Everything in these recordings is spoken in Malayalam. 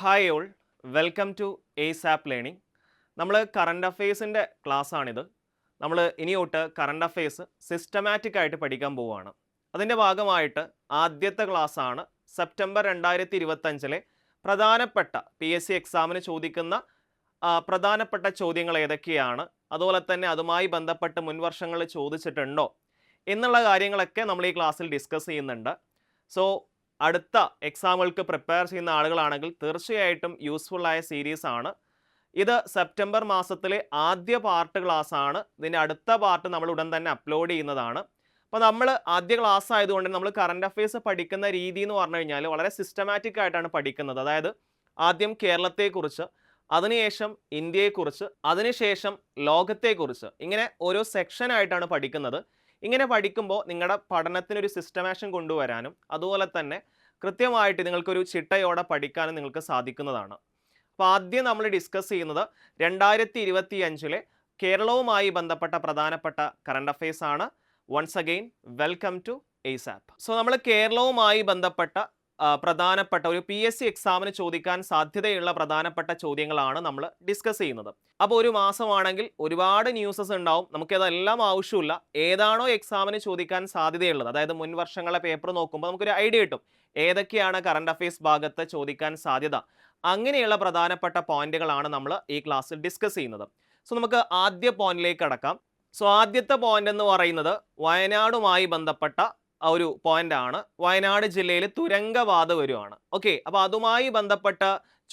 Hi all, welcome to ASAP learning. നമ്മൾ കറണ്ട് അഫെയർസിൻ്റെ ക്ലാസ്സാണിത്. നമ്മൾ ഇനി തൊട്ട് കറണ്ട് അഫെയർസ് സിസ്റ്റമാറ്റിക് ആയിട്ട് പഠിക്കാൻ പോവുകയാണ്. അതിൻ്റെ ഭാഗമായിട്ട് ആദ്യത്തെ ക്ലാസ്സാണ് സെപ്റ്റംബർ 2025 പ്രധാനപ്പെട്ട PSC എക്സാമിന് ചോദിക്കുന്ന പ്രധാനപ്പെട്ട ചോദ്യങ്ങൾ ഏതൊക്കെയാണ്, അതുപോലെ തന്നെ അതുമായി ബന്ധപ്പെട്ട് മുൻവർഷങ്ങളിൽ ചോദിച്ചിട്ടുണ്ടോ എന്നുള്ള കാര്യങ്ങളൊക്കെ നമ്മൾ ഈ ക്ലാസ്സിൽ ഡിസ്കസ് ചെയ്യുന്നുണ്ട്. സോ അടുത്ത എക്സാമുകൾക്ക് പ്രിപ്പയർ ചെയ്യുന്ന ആളുകളാണെങ്കിൽ തീർച്ചയായിട്ടും യൂസ്ഫുൾ ആയ സീരീസ് ആണ് ഇത്. സെപ്റ്റംബർ മാസത്തിലെ ആദ്യ പാർട്ട് ക്ലാസ് ആണ്. ഇതിൻ്റെ അടുത്ത പാർട്ട് നമ്മൾ ഉടൻ തന്നെ അപ്ലോഡ് ചെയ്യുന്നതാണ്. അപ്പോൾ നമ്മൾ ആദ്യ ക്ലാസ് ആയതുകൊണ്ട് നമ്മൾ കറണ്ട് അഫെയർസ് പഠിക്കുന്ന രീതി എന്ന് പറഞ്ഞു കഴിഞ്ഞാൽ വളരെ സിസ്റ്റമാറ്റിക് ആയിട്ടാണ് പഠിക്കുന്നത്. അതായത് ആദ്യം കേരളത്തെക്കുറിച്ച്, അതിനുശേഷം ഇന്ത്യയെക്കുറിച്ച്, അതിനുശേഷം ലോകത്തെക്കുറിച്ച്, ഇങ്ങനെ ഓരോ സെക്ഷനായിട്ടാണ് പഠിക്കുന്നത്. ഇങ്ങനെ പഠിക്കുമ്പോൾ നിങ്ങളുടെ പഠനത്തിനൊരു സിസ്റ്റമേഷൻ കൊണ്ടുവരാനും അതുപോലെ തന്നെ കൃത്യമായിട്ട് നിങ്ങൾക്കൊരു ചിട്ടയോടെ പഠിക്കാനും നിങ്ങൾക്ക് സാധിക്കുന്നതാണ്. അപ്പോൾ ആദ്യം നമ്മൾ ഡിസ്കസ് ചെയ്യുന്നത് 2025 കേരളവുമായി ബന്ധപ്പെട്ട പ്രധാനപ്പെട്ട കറണ്ട് അഫെയർസ് ആണ്. Once again welcome to ASAP. So നമ്മൾ കേരളവുമായി ബന്ധപ്പെട്ട പ്രധാനപ്പെട്ട ഒരു PSC എക്സാമിന് ചോദിക്കാൻ സാധ്യതയുള്ള പ്രധാനപ്പെട്ട ചോദ്യങ്ങളാണ് നമ്മൾ ഡിസ്കസ് ചെയ്യുന്നത്. അപ്പോൾ ഒരു മാസമാണെങ്കിൽ ഒരുപാട് ന്യൂസസ് ഉണ്ടാവും. നമുക്കതെല്ലാം ആവശ്യമില്ല. ഏതാണോ എക്സാമിന് ചോദിക്കാൻ സാധ്യതയുള്ളത്, അതായത് മുൻ വർഷങ്ങളെ പേപ്പർ നോക്കുമ്പോൾ നമുക്കൊരു ഐഡിയ കിട്ടും ഏതൊക്കെയാണ് കറണ്ട് അഫെയർസ് ഭാഗത്ത് ചോദിക്കാൻ സാധ്യത. അങ്ങനെയുള്ള പ്രധാനപ്പെട്ട പോയിന്റുകളാണ് നമ്മൾ ഈ ക്ലാസ്സിൽ ഡിസ്കസ് ചെയ്യുന്നത്. സോ നമുക്ക് ആദ്യ പോയിന്റിലേക്ക് കടക്കാം. സോ ആദ്യത്തെ പോയിന്റ് എന്ന് പറയുന്നത് വയനാടുമായി ബന്ധപ്പെട്ട ഒരു പോയിന്റ് ആണ്. വയനാട് ജില്ലയിൽ തുരങ്കപാത വരുവാണ്. ഓക്കെ, അപ്പോൾ അതുമായി ബന്ധപ്പെട്ട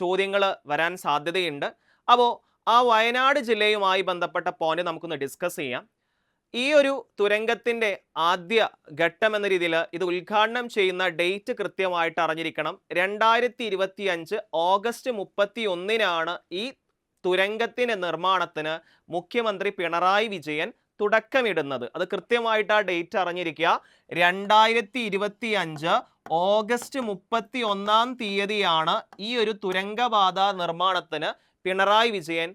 ചോദ്യങ്ങൾ വരാൻ സാധ്യതയുണ്ട്. അപ്പോൾ ആ വയനാട് ജില്ലയുമായി ബന്ധപ്പെട്ട പോയിന്റ് നമുക്കൊന്ന് ഡിസ്കസ് ചെയ്യാം. ഈ ഒരു തുരങ്കത്തിൻ്റെ ആദ്യ ഘട്ടം എന്ന രീതിയിൽ ഇത് ഉദ്ഘാടനം ചെയ്യുന്ന ഡേറ്റ് കൃത്യമായിട്ട് അറിഞ്ഞിരിക്കണം. 2025 ഓഗസ്റ്റ് 31 ഈ തുരങ്കത്തിൻ്റെ നിർമ്മാണത്തിന് മുഖ്യമന്ത്രി പിണറായി വിജയൻ തുടക്കമിടുന്നത്. അത് കൃത്യമായിട്ട് ആ ഡേറ്റ് അറിഞ്ഞിരിക്കുക. 2025 ഓഗസ്റ്റ് 31 ഈ ഒരു തുരങ്കപാത നിർമ്മാണത്തിന് പിണറായി വിജയൻ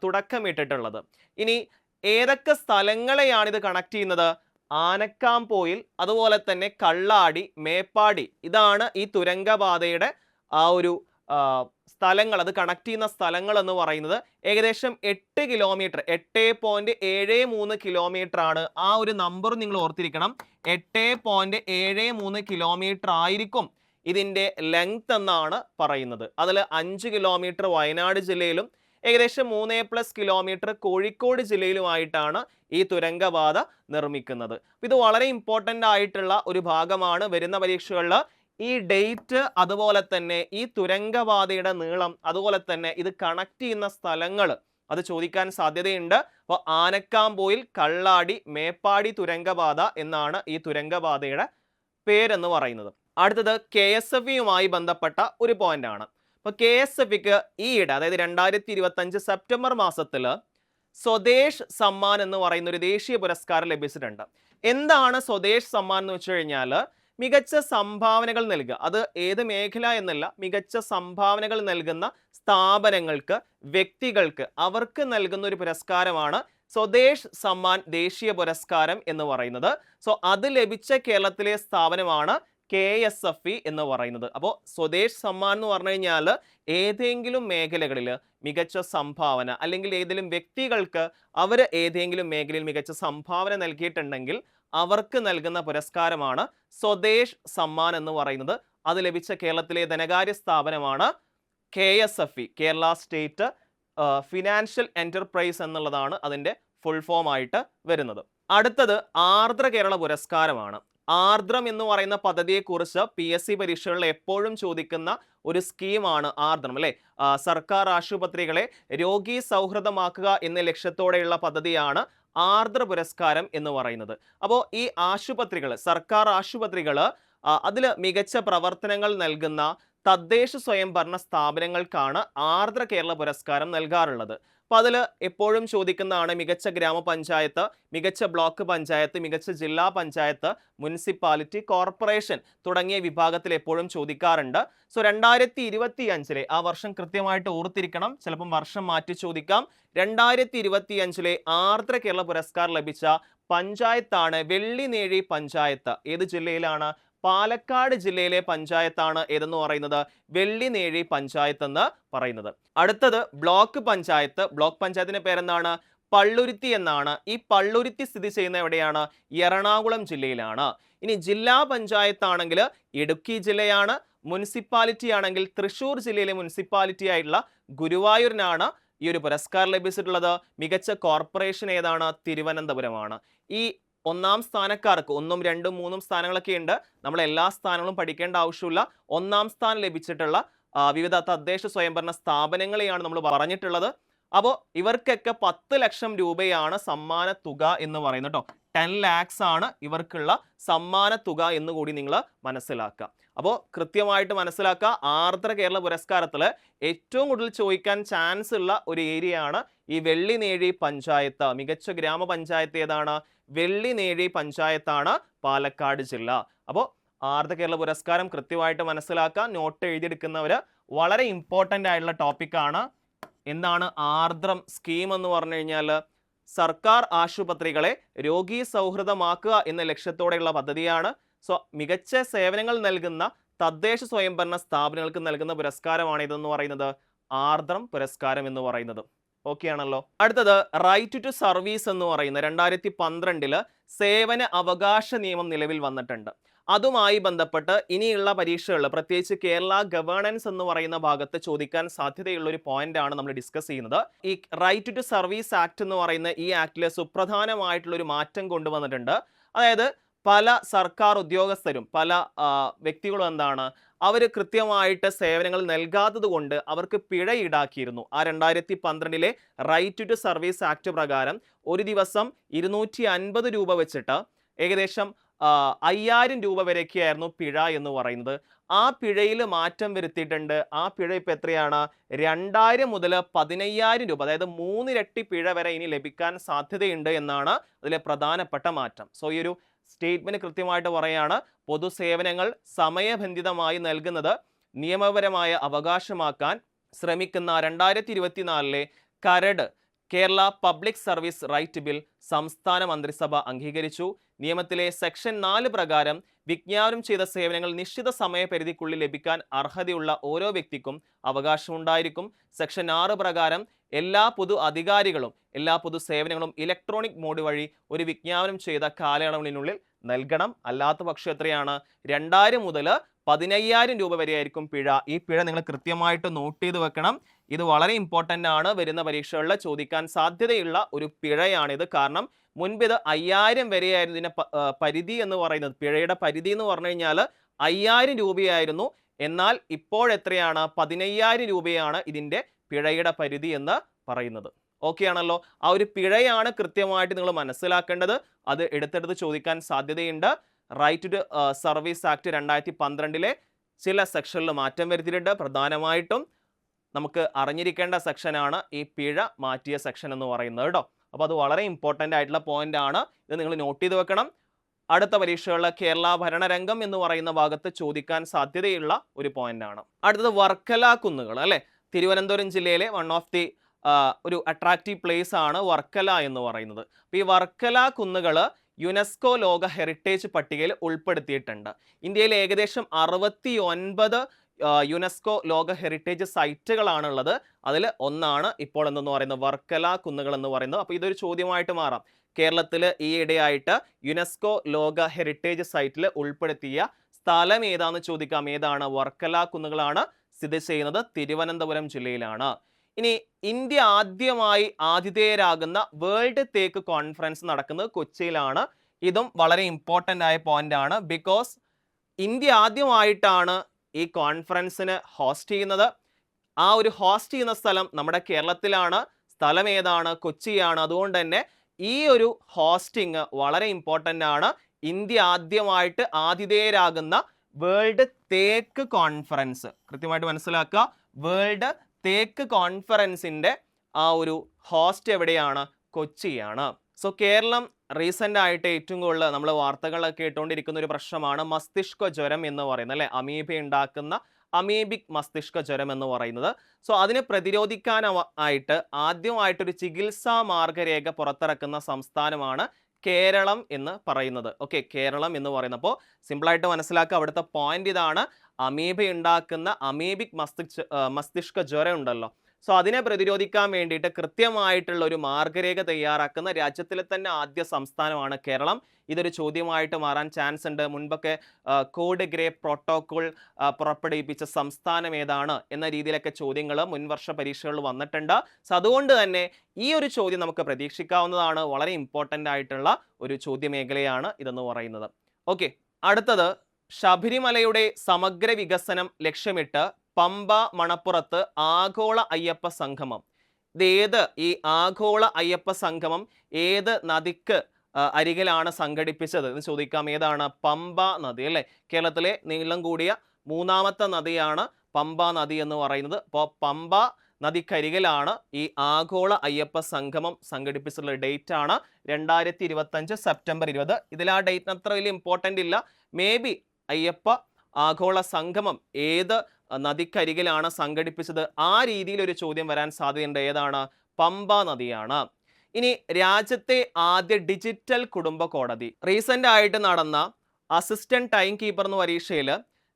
തുടക്കമിട്ടിട്ടുള്ളത്. ഇനി ഏതൊക്കെ സ്ഥലങ്ങളെയാണ് ഇത് കണക്ട് ചെയ്യുന്നത്? ആനക്കാംപോയിൽ, അതുപോലെ തന്നെ കള്ളാടി, മേപ്പാടി, ഇതാണ് ഈ തുരങ്കപാതയുടെ ആ ഒരു സ്ഥലങ്ങൾ. അത് കണക്ട് ചെയ്യുന്ന സ്ഥലങ്ങൾ എന്ന് പറയുന്നത് ഏകദേശം 8 കിലോമീറ്റർ, 8.73 കിലോമീറ്റർ ആണ്. ആ ഒരു നമ്പർ നിങ്ങൾ ഓർത്തിരിക്കണം. 8.73 കിലോമീറ്റർ ആയിരിക്കും ഇതിൻ്റെ ലെങ്ത് എന്നാണ് പറയുന്നത്. അതിൽ 5 കിലോമീറ്റർ വയനാട് ജില്ലയിലും ഏകദേശം 3+ കിലോമീറ്റർ കോഴിക്കോട് ജില്ലയിലുമായിട്ടാണ് ഈ തുരങ്കപാത നിർമ്മിക്കുന്നത്. ഇത് വളരെ ഇമ്പോർട്ടൻ്റ് ആയിട്ടുള്ള ഒരു ഭാഗമാണ്. വരുന്ന പരീക്ഷകളിൽ ഈ ഡേറ്റ്, അതുപോലെ തന്നെ ഈ തുരങ്കപാതയുടെ നീളം, അതുപോലെ തന്നെ ഇത് കണക്ട് ചെയ്യുന്ന സ്ഥലങ്ങൾ അത് ചോദിക്കാൻ സാധ്യതയുണ്ട്. അപ്പോൾ ആനക്കാംപോയിൽ, കള്ളാടി, മേപ്പാടി തുരങ്കപാത എന്നാണ് ഈ തുരങ്കപാതയുടെ പേരെന്ന് പറയുന്നത്. അടുത്തത് KSFEയുമായി ബന്ധപ്പെട്ട ഒരു പോയിന്റ് ആണ്. അപ്പോൾ KSFEക്ക് ഈയിടെ, അതായത് 2025 സെപ്റ്റംബർ മാസത്തിൽ സ്വദേശ് സമ്മാൻ എന്ന് പറയുന്ന ഒരു ദേശീയ പുരസ്കാരം ലഭിച്ചിട്ടുണ്ട്. എന്താണ് സ്വദേശ് സമ്മാൻ എന്ന് വെച്ച് കഴിഞ്ഞാൽ മികച്ച സംഭാവനകൾ നൽകുക. അത് ഏത് മേഖല എന്നല്ല, മികച്ച സംഭാവനകൾ നൽകുന്ന സ്ഥാപനങ്ങൾക്ക്, വ്യക്തികൾക്ക്, അവർക്ക് നൽകുന്ന ഒരു പുരസ്കാരമാണ് സ്വദേശ് സമ്മാൻ ദേശീയ പുരസ്കാരം എന്ന് പറയുന്നത്. സോ അത് ലഭിച്ച കേരളത്തിലെ സ്ഥാപനമാണ് KSFE എന്ന് പറയുന്നത്. അപ്പോൾ സ്വദേശ് സമ്മാൻ എന്ന് പറഞ്ഞു കഴിഞ്ഞാൽ ഏതെങ്കിലും മേഖലകളിൽ മികച്ച സംഭാവന, അല്ലെങ്കിൽ ഏതെങ്കിലും വ്യക്തികൾക്ക് അവർ ഏതെങ്കിലും മേഖലയിൽ മികച്ച സംഭാവന നൽകിയിട്ടുണ്ടെങ്കിൽ അവർക്ക് നൽകുന്ന പുരസ്കാരമാണ് സ്വദേശ് സമ്മാൻ എന്ന് പറയുന്നത്. അത് ലഭിച്ച കേരളത്തിലെ ധനകാര്യ സ്ഥാപനമാണ് KSFE, Kerala state financial enterprise എന്നുള്ളതാണ് അതിൻ്റെ ഫുൾ ഫോം ആയിട്ട് വരുന്നത്. അടുത്തത് ആർദ്ര കേരള പുരസ്കാരമാണ്. ആർദ്രം എന്ന് പറയുന്ന പദ്ധതിയെക്കുറിച്ച് PSC പരീക്ഷകളിൽ എപ്പോഴും ചോദിക്കുന്ന ഒരു സ്കീമാണ് ആർദ്രം, അല്ലേ? സർക്കാർ ആശുപത്രികളെ രോഗി സൗഹൃദമാക്കുക എന്ന ലക്ഷ്യത്തോടെയുള്ള പദ്ധതിയാണ് ആർദ്ര പുരസ്കാരം എന്ന് പറയുന്നത്. അപ്പോൾ ഈ ആശുപത്രികൾ, സർക്കാർ ആശുപത്രികൾ, അതിൽ മികച്ച പ്രവർത്തനങ്ങൾ നൽകുന്ന തദ്ദേശ സ്വയംഭരണ സ്ഥാപനങ്ങൾക്കാണ് ആർദ്ര കേരള പുരസ്കാരം നൽകാറുള്ളത്. അപ്പോൾ അതിൽ എപ്പോഴും ചോദിക്കുന്നതാണ് മികച്ച ഗ്രാമപഞ്ചായത്ത്, മികച്ച ബ്ലോക്ക് പഞ്ചായത്ത്, മികച്ച ജില്ലാ പഞ്ചായത്ത്, മുനിസിപ്പാലിറ്റി, കോർപ്പറേഷൻ തുടങ്ങിയ വിഭാഗത്തിൽ എപ്പോഴും ചോദിക്കാറുണ്ട്. സോ 2025 ആ വർഷം കൃത്യമായിട്ട് ഓർത്തിരിക്കണം, ചിലപ്പം വർഷം മാറ്റി ചോദിക്കാം. 2025 ആർദ്ര കേരള പുരസ്കാരം ലഭിച്ച പഞ്ചായത്താണ് വെള്ളിനേഴി പഞ്ചായത്ത്. ഏത് ജില്ലയിലാണ്? പാലക്കാട് ജില്ലയിലെ പഞ്ചായത്താണ് ഏതെന്ന് പറയുന്നത് വെള്ളിനേഴി പഞ്ചായത്ത് എന്ന് പറയുന്നത്. അടുത്തത് ബ്ലോക്ക് പഞ്ചായത്ത്. ബ്ലോക്ക് പഞ്ചായത്തിന്റെ പേരെന്താണ്? പള്ളുരുത്തി എന്നാണ്. ഈ പള്ളുരുത്തി സ്ഥിതി ചെയ്യുന്ന എവിടെയാണ്? എറണാകുളം ജില്ലയിലാണ്. ഇനി ജില്ലാ പഞ്ചായത്ത് ആണെങ്കിൽ ഇടുക്കി ജില്ലയാണ്. മുനിസിപ്പാലിറ്റി ആണെങ്കിൽ തൃശ്ശൂർ ജില്ലയിലെ മുനിസിപ്പാലിറ്റി ആയിട്ടുള്ള ഗുരുവായൂരിനാണ് ഈ ഒരു പുരസ്കാരം ലഭിച്ചിട്ടുള്ളത്. മികച്ച കോർപ്പറേഷൻ ഏതാണ്? തിരുവനന്തപുരമാണ്. ഈ ഒന്നാം സ്ഥാനക്കാർക്ക് 1, 2, 3 സ്ഥാനങ്ങളൊക്കെ ഉണ്ട്. നമ്മൾ എല്ലാ സ്ഥാനങ്ങളും പഠിക്കേണ്ട ആവശ്യമില്ല. ഒന്നാം സ്ഥാനം ലഭിച്ചിട്ടുള്ള വിവിധ തദ്ദേശ സ്വയംഭരണ സ്ഥാപനങ്ങളെയാണ് നമ്മൾ പറഞ്ഞിട്ടുള്ളത്. അപ്പോൾ ഇവർക്കൊക്കെ 10 ലക്ഷം രൂപയാണ് സമ്മാന തുക എന്ന് പറയുന്നത് കേട്ടോ. 10 lakhs ആണ് ഇവർക്കുള്ള സമ്മാന തുക എന്ന് കൂടി നിങ്ങൾ മനസ്സിലാക്കുക. അപ്പോൾ കൃത്യമായിട്ട് മനസ്സിലാക്കുക. ആർദ്ര കേരള പുരസ്കാരത്തിൽ ഏറ്റവും കൂടുതൽ ചോദിക്കാൻ ചാൻസ് ഉള്ള ഒരു ഏരിയ ആണ് ഈ വെള്ളിനേഴി പഞ്ചായത്ത്. മികച്ച ഗ്രാമപഞ്ചായത്ത് ഏതാണ്? വെള്ളിനേഴി പഞ്ചായത്താണ് പാലക്കാട് ജില്ല. അപ്പോൾ ആർദ്ര കേരള പുരസ്കാരം കൃത്യമായിട്ട് മനസ്സിലാക്കുക. നോട്ട് എഴുതിയെടുക്കുന്നവർ വളരെ ഇമ്പോർട്ടൻ്റ് ആയിട്ടുള്ള ടോപ്പിക്കാണ്. എന്താണ് ആർദ്രം സ്കീം എന്ന് പറഞ്ഞു കഴിഞ്ഞാൽ? സർക്കാർ ആശുപത്രികളെ രോഗീ സൗഹൃദമാക്കുക എന്ന ലക്ഷ്യത്തോടെയുള്ള പദ്ധതിയാണ്. സോ മികച്ച സേവനങ്ങൾ നൽകുന്ന തദ്ദേശ സ്വയംഭരണ സ്ഥാപനങ്ങൾക്ക് നൽകുന്ന പുരസ്കാരമാണ് ഇതെന്ന് പറയുന്നത് ആർദ്രം പുരസ്കാരം എന്ന് പറയുന്നത്. ഓക്കെ ആണല്ലോ. അടുത്തത് റൈറ്റ് ടു സർവീസ് എന്ന് പറയുന്ന 2012 സേവന അവകാശ നിയമം നിലവിൽ വന്നിട്ടുണ്ട്. അതുമായി ബന്ധപ്പെട്ട് ഇനിയുള്ള പരീക്ഷകളിൽ പ്രത്യേകിച്ച് കേരള ഗവേണൻസ് എന്ന് പറയുന്ന ഭാഗത്ത് ചോദിക്കാൻ സാധ്യതയുള്ള ഒരു പോയിന്റ് ആണ് നമ്മൾ ഡിസ്കസ് ചെയ്യുന്നത്. ഈ റൈറ്റ് ടു സർവീസ് ആക്ട് എന്ന് പറയുന്ന ഈ ആക്ടിൽ സുപ്രധാനമായിട്ടുള്ള ഒരു മാറ്റം കൊണ്ടുവന്നിട്ടുണ്ട്. അതായത് പല സർക്കാർ ഉദ്യോഗസ്ഥരും പല വ്യക്തികളും എന്താണ് അവർ കൃത്യമായിട്ട് സേവനങ്ങൾ നൽകാത്തത് കൊണ്ട് അവർക്ക് പിഴ ഈടാക്കിയിരുന്നു. ആ 2012 റൈറ്റ് ടു സർവീസ് ആക്ട് പ്രകാരം ഒരു ദിവസം 250 രൂപ വെച്ചിട്ട് ഏകദേശം 5000 രൂപ വരെയൊക്കെയായിരുന്നു പിഴ എന്ന് പറയുന്നത്. ആ പിഴയിൽ മാറ്റം വരുത്തിയിട്ടുണ്ട്. ആ പിഴ ഇപ്പം എത്രയാണ്? 2000 മുതൽ 15000 രൂപ, അതായത് 3 ഇരട്ടി പിഴ വരെ ഇനി ലഭിക്കാൻ സാധ്യതയുണ്ട് എന്നാണ് അതിലെ പ്രധാനപ്പെട്ട മാറ്റം. സോ ഈ ഒരു സ്റ്റേറ്റ്മെന്റ് കൃത്യമായിട്ട് പറയാണ്, പൊതുസേവനങ്ങൾ സമയബന്ധിതമായി നൽകുന്നത് നിയമപരമായ അവകാശമാക്കാൻ ശ്രമിക്കുന്ന 2024 കരട് Kerala public service right bill സംസ്ഥാന മന്ത്രിസഭ അംഗീകരിച്ചു. നിയമത്തിലെ സെക്ഷൻ 4 പ്രകാരം വിജ്ഞാപനം ചെയ്ത സേവനങ്ങൾ നിശ്ചിത സമയപരിധിക്കുള്ളിൽ ലഭിക്കാൻ അർഹതയുള്ള ഓരോ വ്യക്തിക്കും അവകാശമുണ്ടായിരിക്കും. സെക്ഷൻ 6 പ്രകാരം എല്ലാ പൊതു അധികാരികളും എല്ലാ പൊതു സേവനങ്ങളും ഇലക്ട്രോണിക് മോഡ് വഴി ഒരു വിജ്ഞാപനം ചെയ്ത കാലയളവിനുള്ളിൽ നൽകണം. അല്ലാത്ത പക്ഷം എത്രയാണ്? 2000 മുതൽ 15000 രൂപ വരെയായിരിക്കും പിഴ. ഈ പിഴ നിങ്ങൾ കൃത്യമായിട്ട് നോട്ട് ചെയ്ത് വെക്കണം. ഇത് വളരെ ഇമ്പോർട്ടൻ്റ് ആണ്. വരുന്ന പരീക്ഷകളിൽ ചോദിക്കാൻ സാധ്യതയുള്ള ഒരു പിഴയാണിത്. കാരണം മുൻപ് ഇത് 5000 വരെയായിരുന്നു ഇതിൻ്റെ പരിധി എന്ന് പറയുന്നത്. പിഴയുടെ പരിധി എന്ന് പറഞ്ഞു കഴിഞ്ഞാൽ 5000 രൂപയായിരുന്നു. എന്നാൽ ഇപ്പോഴെത്രയാണ്? 15000 രൂപയാണ് ഇതിൻ്റെ പിഴയുടെ പരിധി എന്ന് പറയുന്നത്. ഓക്കെ ആണല്ലോ. ആ ഒരു പിഴയാണ് കൃത്യമായിട്ട് നിങ്ങൾ മനസ്സിലാക്കേണ്ടത്. അത് എടുത്തെടുത്ത് ചോദിക്കാൻ സാധ്യതയുണ്ട്. റൈറ്റ് ടു സർവീസ് ആക്ട് 2012 ചില സെക്ഷനിൽ മാറ്റം വരുത്തിയിട്ടുണ്ട്. പ്രധാനമായിട്ടും നമുക്ക് അറിഞ്ഞിരിക്കേണ്ട സെക്ഷനാണ് ഈ പിഴ മാറ്റിയ സെക്ഷൻ എന്ന് പറയുന്നത് കേട്ടോ. അപ്പോൾ അത് വളരെ ഇമ്പോർട്ടൻ്റ് ആയിട്ടുള്ള പോയിന്റ് ആണ്. ഇത് നിങ്ങൾ നോട്ട് ചെയ്ത് വെക്കണം. അടുത്ത പരീക്ഷകളിൽ കേരള ഭരണരംഗം എന്ന് പറയുന്ന ഭാഗത്ത് ചോദിക്കാൻ സാധ്യതയുള്ള ഒരു പോയിന്റ് ആണ്. അടുത്തത് വർക്കല കുന്നുകൾ അല്ലേ. തിരുവനന്തപുരം ജില്ലയിലെ വൺ ഓഫ് ദി ഒരു അട്രാക്റ്റീവ് പ്ലേസ് ആണ് വർക്കല എന്ന് പറയുന്നത്. അപ്പോൾ ഈ വർക്കല കുന്നുകൾ യുനെസ്കോ ലോക ഹെറിറ്റേജ് പട്ടികയിൽ ഉൾപ്പെടുത്തിയിട്ടുണ്ട്. ഇന്ത്യയിൽ ഏകദേശം 69 യുനെസ്കോ ലോക ഹെറിറ്റേജ് സൈറ്റുകളാണുള്ളത്. അതിൽ ഒന്നാണ് ഇപ്പോൾ എന്തെന്ന് പറയുന്നത് വർക്കല കുന്നുകൾ എന്ന് പറയുന്നത്. അപ്പോൾ ഇതൊരു ചോദ്യമായിട്ട് മാറാം. കേരളത്തിൽ ഈയിടെയായിട്ട് യുനെസ്കോ ലോക ഹെറിറ്റേജ് സൈറ്റിൽ ഉൾപ്പെടുത്തിയ സ്ഥലം ഏതാണെന്ന് ചോദിക്കാം. ഏതാണ്? വർക്കല കുന്നുകളാണ്. സ്ഥിതി ചെയ്യുന്നത് തിരുവനന്തപുരം ജില്ലയിലാണ്. ഇനി ഇന്ത്യ ആദ്യമായി ആതിഥേയരാകുന്ന വേൾഡ് തേക്ക് കോൺഫറൻസ് നടക്കുന്നത് കൊച്ചിയിലാണ്. ഇതും വളരെ ഇമ്പോർട്ടൻ്റ് ആയ പോയിന്റ് ആണ്. ബിക്കോസ് ഇന്ത്യ ആദ്യമായിട്ടാണ് ഈ കോൺഫറൻസിന് ഹോസ്റ്റ് ചെയ്യുന്നത്. ആ ഒരു ഹോസ്റ്റ് ചെയ്യുന്ന സ്ഥലം നമ്മുടെ കേരളത്തിലാണ്. സ്ഥലം ഏതാണ്? കൊച്ചിയാണ്. അതുകൊണ്ട് തന്നെ ഈ ഒരു ഹോസ്റ്റിംഗ് വളരെ ഇമ്പോർട്ടൻ്റ് ആണ്. ഇന്ത്യ ആദ്യമായിട്ട് ആതിഥേയരാകുന്ന വേൾഡ് തേക്ക് കോൺഫറൻസ് കൃത്യമായിട്ട് മനസ്സിലാക്കുക. വേൾഡ് തേക്ക് കോൺഫറൻസിൻ്റെ ആ ഒരു ഹോസ്റ്റ് എവിടെയാണ്? കൊച്ചിയാണ്. സോ കേരളം റീസെൻ്റ് ആയിട്ട് ഏറ്റവും കൂടുതൽ നമ്മൾ വാർത്തകളൊക്കെ കേട്ടുകൊണ്ടിരിക്കുന്ന ഒരു പ്രശ്നമാണ് മസ്തിഷ്ക ജ്വരം എന്ന് പറയുന്നത് അല്ലേ. അമീബ ഉണ്ടാക്കുന്ന അമീബിക് മസ്തിഷ്ക ജ്വരം എന്ന് പറയുന്നത്. സോ അതിനെ പ്രതിരോധിക്കാനായിട്ട് ആദ്യമായിട്ടൊരു ചികിത്സാ മാർഗരേഖ പുറത്തിറക്കുന്ന സംസ്ഥാനമാണ് കേരളം എന്ന് പറയുന്നത്. ഓക്കെ, കേരളം എന്ന് പറയുന്നത്. അപ്പോൾ സിമ്പിളായിട്ട് മനസ്സിലാക്കുക, അവിടുത്തെ പോയിന്റ് ഇതാണ്. അമീബ ഉണ്ടാക്കുന്ന അമീബിക് മസ്തിഷ്ക ജ്വരം ഉണ്ടല്ലോ, സോ അതിനെ പ്രതിരോധിക്കാൻ വേണ്ടിയിട്ട് കൃത്യമായിട്ടുള്ള ഒരു മാർഗരേഖ തയ്യാറാക്കുന്ന രാജ്യത്തിലെ തന്നെ ആദ്യ സംസ്ഥാനമാണ് കേരളം. ഇതൊരു ചോദ്യമായിട്ട് മാറാൻ ചാൻസ് ഉണ്ട്. മുൻപൊക്കെ കോഡ് ഗ്രേ പ്രോട്ടോകോൾ പുറപ്പെടുവിപ്പിച്ച സംസ്ഥാനം ഏതാണ് എന്ന രീതിയിലൊക്കെ ചോദ്യങ്ങൾ മുൻവർഷ പരീക്ഷകളിൽ വന്നിട്ടുണ്ട്. സോ അതുകൊണ്ട് തന്നെ ഈ ഒരു ചോദ്യം നമുക്ക് പ്രതീക്ഷിക്കാവുന്നതാണ്. വളരെ ഇമ്പോർട്ടൻ്റ് ആയിട്ടുള്ള ഒരു ചോദ്യമേഖലയാണ് ഇതെന്ന് പറയുന്നത്. ഓക്കെ, അടുത്തത് ശബരിമലയുടെ സമഗ്ര വികസനം ലക്ഷ്യമിട്ട് പമ്പ മണപ്പുറത്ത് ആഗോള അയ്യപ്പ സംഗമം. ഇത് ഈ ആഗോള അയ്യപ്പ സംഗമം ഏത് നദിക്ക് അരികിലാണ് സംഘടിപ്പിച്ചത് എന്ന് ചോദിക്കാം. ഏതാണ്? പമ്പ നദി അല്ലേ. കേരളത്തിലെ നീളം കൂടിയ മൂന്നാമത്തെ നദിയാണ് പമ്പ നദി എന്ന് പറയുന്നത്. അപ്പോൾ പമ്പ നദിക്കരികിലാണ് ഈ ആഗോള അയ്യപ്പ സംഗമം സംഘടിപ്പിച്ചിട്ടുള്ള ഡേറ്റ് ആണ് 2025 സെപ്റ്റംബർ 20. ഇതിൽ ആ ഡേറ്റിന് അത്ര വലിയ ഇമ്പോർട്ടൻ്റ് ഇല്ല. മേ ബി അയ്യപ്പ ആഗോള സംഗമം ഏത് നദിക്കരികിലാണ് സംഘടിപ്പിച്ചത്, ആ രീതിയിൽ ഒരു ചോദ്യം വരാൻ സാധ്യതയുണ്ട്. ഏതാണ്? പമ്പ നദിയാണ്. ഇനി രാജ്യത്തെ ആദ്യ ഡിജിറ്റൽ കുടുംബ കോടതി. റീസെന്റ് ആയിട്ട് നടന്ന അസിസ്റ്റന്റ് ടൈം കീപ്പർ എന്ന പരീക്ഷയിൽ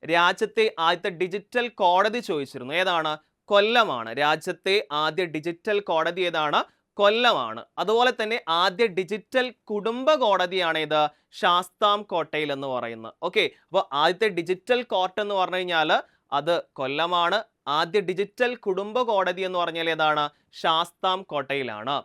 രാജ്യത്തെ ആദ്യത്തെ ഡിജിറ്റൽ കോടതി ചോദിച്ചിരുന്നു. ഏതാണ്? കൊല്ലമാണ്. രാജ്യത്തെ ആദ്യ ഡിജിറ്റൽ കോടതി ഏതാണ്? കൊല്ലമാണ്. അതുപോലെ തന്നെ ആദ്യ ഡിജിറ്റൽ കുടുംബ കോടതിയാണ് ഇത് ശാസ്താംകോട്ടയിൽ എന്ന് പറയുന്നത്. ഓക്കെ, അപ്പോൾ ആദ്യത്തെ ഡിജിറ്റൽ കോർട്ട് എന്ന് പറഞ്ഞു കഴിഞ്ഞാൽ അത് കൊല്ലമാണ്. ആദ്യ ഡിജിറ്റൽ കുടുംബ കോടതി എന്ന് പറഞ്ഞാൽ ഏതാണ്? ശാസ്താംകോട്ടയിലാണ്.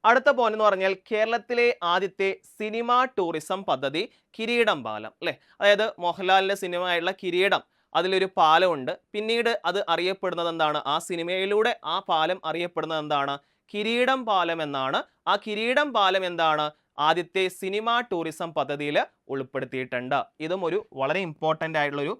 അടുത്ത പോയിന്റ് എന്ന് പറഞ്ഞാൽ കേരളത്തിലെ ആദ്യത്തെ സിനിമ ടൂറിസം പദ്ധതി കിരീടം പാലം അല്ലേ. അതായത് മോഹൻലാലിന്റെ സിനിമയായിട്ടുള്ള കിരീടം, അതിലൊരു പാലമുണ്ട്. പിന്നീട് അത് അറിയപ്പെടുന്നത് എന്താണ്? ആ സിനിമയിലൂടെ ആ പാലം അറിയപ്പെടുന്നത് എന്താണ്? കിരീടം പാലം എന്നാണ്. ആ കിരീടം പാലം എന്താണ്? ആദ്യത്തെ സിനിമ ടൂറിസം പദ്ധതിയിൽ ഉൾപ്പെടുത്തിയിട്ടുണ്ട്. ഇതും ഒരു വളരെ ഇമ്പോർട്ടൻ്റ് ആയിട്ടുള്ളൊരു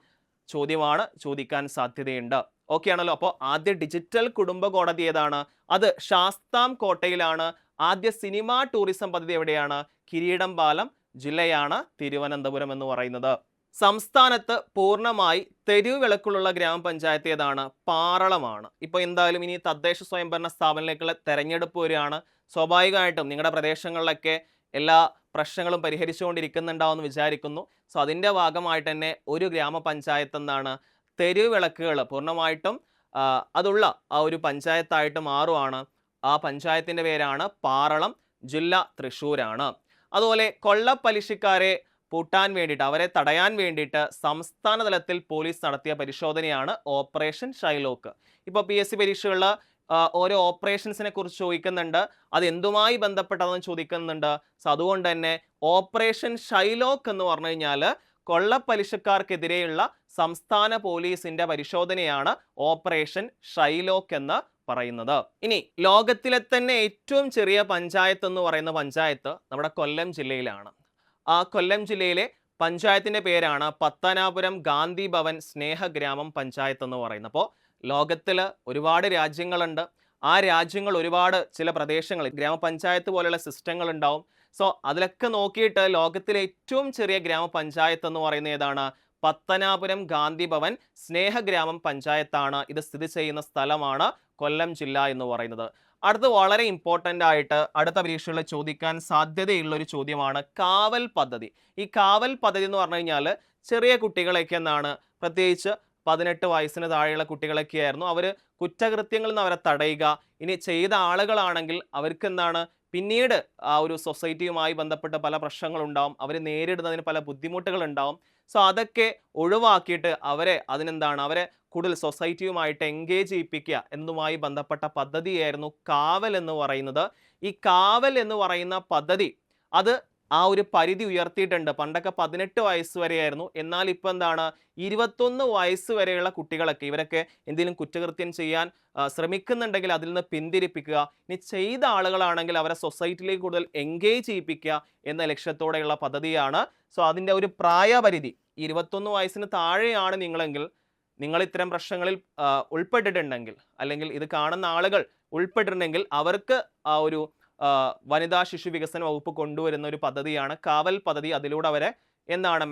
ചോദ്യമാണ്, ചോദിക്കാൻ സാധ്യതയുണ്ട്. ഓക്കെ ആണല്ലോ. അപ്പോൾ ആദ്യ ഡിജിറ്റൽ കുടുംബ കോടതി ഏതാണ്? അത് ശാസ്താംകോട്ടയിലാണ്. ആദ്യ സിനിമ ടൂറിസം പദ്ധതി എവിടെയാണ്? കിരീടം പാലം, ജില്ലയാണ് തിരുവനന്തപുരം എന്ന് പറയുന്നത്. സംസ്ഥാനത്ത് പൂർണ്ണമായി തെരുവ് വിളക്കുള്ള ഗ്രാമപഞ്ചായത്ത് ഏതാണ്? പാറളമാണ്. ഇപ്പോൾ എന്തായാലും ഇനി തദ്ദേശ സ്വയംഭരണ സ്ഥാപനങ്ങളിലേക്കുള്ള തെരഞ്ഞെടുപ്പ് വരികയാണ്. സ്വാഭാവികമായിട്ടും നിങ്ങളുടെ പ്രദേശങ്ങളിലൊക്കെ എല്ലാ പ്രശ്നങ്ങളും പരിഹരിച്ചുകൊണ്ടിരിക്കുന്നുണ്ടാവുമെന്ന് വിചാരിക്കുന്നു. സോ അതിൻ്റെ ഭാഗമായിട്ട് തന്നെ ഒരു ഗ്രാമപഞ്ചായത്ത് എന്താണ്? തെരുവ് വിളക്കുകൾ പൂർണ്ണമായിട്ടും അതുള്ള ആ ഒരു പഞ്ചായത്തായിട്ട് മാറുവാണ്. ആ പഞ്ചായത്തിൻ്റെ പേരാണ് പാറളം, ജില്ല തൃശ്ശൂരാണ്. അതുപോലെ കൊള്ളപ്പലിശക്കാരെ പൂട്ടാൻ വേണ്ടിയിട്ട്, അവരെ തടയാൻ വേണ്ടിയിട്ട് സംസ്ഥാന തലത്തിൽ പോലീസ് നടത്തിയ പരിശോധനയാണ് ഓപ്പറേഷൻ ഷൈലോക്ക്. ഇപ്പോൾ PSC പരീക്ഷകളിൽ ഓരോ ഓപ്പറേഷൻസിനെ കുറിച്ച് ചോദിക്കുന്നുണ്ട്, അത് എന്തുമായി ബന്ധപ്പെട്ടതെന്ന് ചോദിക്കുന്നുണ്ട്. സോ അതുകൊണ്ട് തന്നെ ഓപ്പറേഷൻ ഷൈലോക്ക് എന്ന് പറഞ്ഞു കഴിഞ്ഞാൽ കൊള്ളപ്പലിശക്കാർക്കെതിരെയുള്ള സംസ്ഥാന പോലീസിന്റെ പരിശോധനയാണ് ഓപ്പറേഷൻ ഷൈലോക്ക് എന്ന് പറയുന്നത്. ഇനി ലോകത്തിലെ തന്നെ ഏറ്റവും ചെറിയ പഞ്ചായത്ത് എന്ന് പറയുന്ന പഞ്ചായത്ത് നമ്മുടെ കൊല്ലം ജില്ലയിലാണ്. ആ കൊല്ലം ജില്ലയിലെ പഞ്ചായത്തിന്റെ പേരാണ് പത്തനാപുരം ഗാന്ധി ഭവൻ സ്നേഹഗ്രാമം പഞ്ചായത്ത് എന്ന് പറയുന്നത്. അപ്പോൾ ലോകത്തിൽ ഒരുപാട് രാജ്യങ്ങളുണ്ട്. ആ രാജ്യങ്ങൾ ഒരുപാട് ചില പ്രദേശങ്ങളിൽ ഗ്രാമപഞ്ചായത്ത് പോലെയുള്ള സിസ്റ്റങ്ങൾ ഉണ്ടാവും. സോ അതിലൊക്കെ നോക്കിയിട്ട് ലോകത്തിലെ ഏറ്റവും ചെറിയ ഗ്രാമപഞ്ചായത്ത് എന്ന് പറയുന്നത് ഏതാണ്? പത്തനാപുരം ഗാന്ധി ഭവൻ സ്നേഹഗ്രാമം പഞ്ചായത്താണ്. ഇത് സ്ഥിതി ചെയ്യുന്ന സ്ഥലമാണ് കൊല്ലം ജില്ല എന്ന് പറയുന്നത്. അടുത്ത വളരെ ഇമ്പോർട്ടൻ്റ് ആയിട്ട് അടുത്ത പരീക്ഷകളിൽ ചോദിക്കാൻ സാധ്യതയുള്ള ഒരു ചോദ്യമാണ് കാവൽ പദ്ധതി. ഈ കാവൽ പദ്ധതി എന്ന് പറഞ്ഞു കഴിഞ്ഞാൽ ചെറിയ കുട്ടികളൊക്കെ എന്നാണ്, പ്രത്യേകിച്ച് 18 വയസ്സിന് താഴെയുള്ള കുട്ടികളൊക്കെ ആയിരുന്നു. അവർ കുറ്റകൃത്യങ്ങളിൽ നിന്ന് അവരെ തടയുക. ഇനി ചെയ്ത ആളുകളാണെങ്കിൽ അവർക്ക് എന്താണ്, പിന്നീട് ആ ഒരു സൊസൈറ്റിയുമായി ബന്ധപ്പെട്ട പല പ്രശ്നങ്ങളുണ്ടാവും, അവർ നേരിടുന്നതിന് പല ബുദ്ധിമുട്ടുകളുണ്ടാവും. സോ അതൊക്കെ ഒഴിവാക്കിയിട്ട് അവരെ അവരെ കൂടുതൽ സൊസൈറ്റിയുമായിട്ട് എൻഗേജ് ചെയ്യിപ്പിക്കുക എന്നതുമായി ബന്ധപ്പെട്ട പദ്ധതിയായിരുന്നു കാവൽ എന്ന് പറയുന്നത്. ഈ കാവൽ എന്ന് പറയുന്ന പദ്ധതി അത് ആ ഒരു പരിധി ഉയർത്തിയിട്ടുണ്ട്. പണ്ടൊക്കെ 18 വയസ്സ് വരെയായിരുന്നു. എന്നാൽ ഇപ്പോൾ 21 വയസ്സ് വരെയുള്ള കുട്ടികളൊക്കെ, ഇവരൊക്കെ എന്തെങ്കിലും കുറ്റകൃത്യം ചെയ്യാൻ ശ്രമിക്കുന്നുണ്ടെങ്കിൽ അതിൽ നിന്ന് പിന്തിരിപ്പിക്കുക, ഇനി ചെയ്ത ആളുകളാണെങ്കിൽ അവരെ സൊസൈറ്റിയിലേക്ക് കൂടുതൽ എൻഗേജ് ചെയ്യിപ്പിക്കുക എന്ന ലക്ഷ്യത്തോടെയുള്ള പദ്ധതിയാണ്. സോ അതിൻ്റെ ഒരു പ്രായപരിധി 21 വയസ്സിന് താഴെയാണ് നിങ്ങളെങ്കിൽ, നിങ്ങൾ ഇത്തരം പ്രശ്നങ്ങളിൽ ഉൾപ്പെട്ടിട്ടുണ്ടെങ്കിൽ, അല്ലെങ്കിൽ ഇത് കാണുന്ന ആളുകൾ ഉൾപ്പെട്ടിട്ടുണ്ടെങ്കിൽ അവർക്ക് ആ ഒരു വനിതാ ശിശു വികസന വകുപ്പ് കൊണ്ടുവരുന്ന ഒരു പദ്ധതിയാണ് കാവൽ പദ്ധതി. അതിലൂടെ അവരെ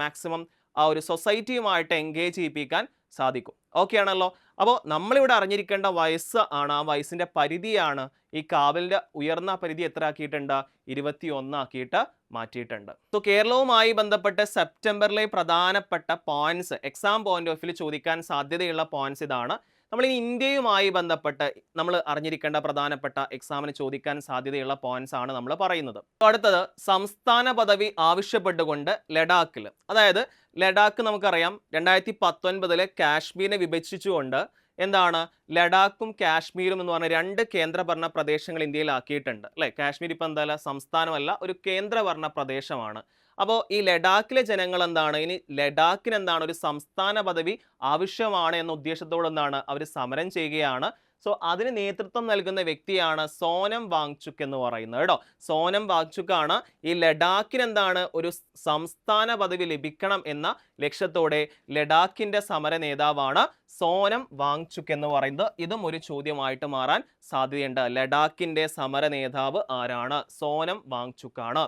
മാക്സിമം ആ ഒരു സൊസൈറ്റിയുമായിട്ട് എൻഗേജ് ചെയ്യിപ്പിക്കാൻ സാധിക്കും. ഓക്കെ ആണല്ലോ. അപ്പോൾ നമ്മളിവിടെ അറിഞ്ഞിരിക്കേണ്ട വയസ്സ് ആണ്, ആ വയസ്സിന്റെ പരിധിയാണ് ഈ കാവലിന്റെ ഉയർന്ന പരിധി എത്ര ആക്കിയിട്ടുണ്ട്? 21 ആക്കിയിട്ട് മാറ്റിയിട്ടുണ്ട്. സോ കേരളവുമായി ബന്ധപ്പെട്ട് സെപ്റ്റംബറിലെ പ്രധാനപ്പെട്ട points, exam point of view ചോദിക്കാൻ സാധ്യതയുള്ള പോയിന്റ്സ് ഇതാണ്. നമ്മൾ ഇനി ഇന്ത്യയുമായി ബന്ധപ്പെട്ട് നമ്മൾ അറിഞ്ഞിരിക്കേണ്ട പ്രധാനപ്പെട്ട എക്സാമിന് ചോദിക്കാൻ സാധ്യതയുള്ള പോയിന്റ്സ് ആണ് നമ്മൾ പറയുന്നത്. അടുത്തത് സംസ്ഥാന പദവി ആവശ്യപ്പെട്ടുകൊണ്ട് ലഡാക്കിൽ, അതായത് ലഡാക്ക് നമുക്കറിയാം 2019 കാശ്മീരിനെ വിഭജിച്ചുകൊണ്ട് എന്താണ് ലഡാക്കും കാശ്മീരും എന്ന് പറഞ്ഞ 2 കേന്ദ്രഭരണ പ്രദേശങ്ങൾ ഇന്ത്യയിലാക്കിയിട്ടുണ്ട് അല്ലെ. കാശ്മീർ ഇപ്പം എന്താ സംസ്ഥാനമല്ല, ഒരു കേന്ദ്രഭരണ പ്രദേശമാണ്. അപ്പോൾ ഈ ലഡാക്കിലെ ജനങ്ങൾ എന്താണ്, ഇനി ലഡാക്കിന് എന്താണ് ഒരു സംസ്ഥാന പദവി ആവശ്യമാണ് എന്ന ഉദ്ദേശത്തോടെ എന്താണ് അവർ സമരം ചെയ്യുകയാണ്. സോ അതിന് നേതൃത്വം നൽകുന്ന വ്യക്തിയാണ് സോനം വാങ്ചുക് എന്ന് പറയുന്നത് കേട്ടോ. സോനം വാങ്ചുക് ആണ് ഈ ലഡാക്കിന് എന്താണ് ഒരു സംസ്ഥാന പദവി ലഭിക്കണം എന്ന ലക്ഷ്യത്തോടെ ലഡാക്കിന്റെ സമര നേതാവാണ് സോനം വാങ്ചുക് എന്ന് പറയുന്നത്. ഇതും ഒരു ചോദ്യമായിട്ട് മാറാൻ സാധ്യതയുണ്ട്. ലഡാക്കിന്റെ സമര നേതാവ് ആരാണ്? സോനം വാങ്ചുക് ആണ്.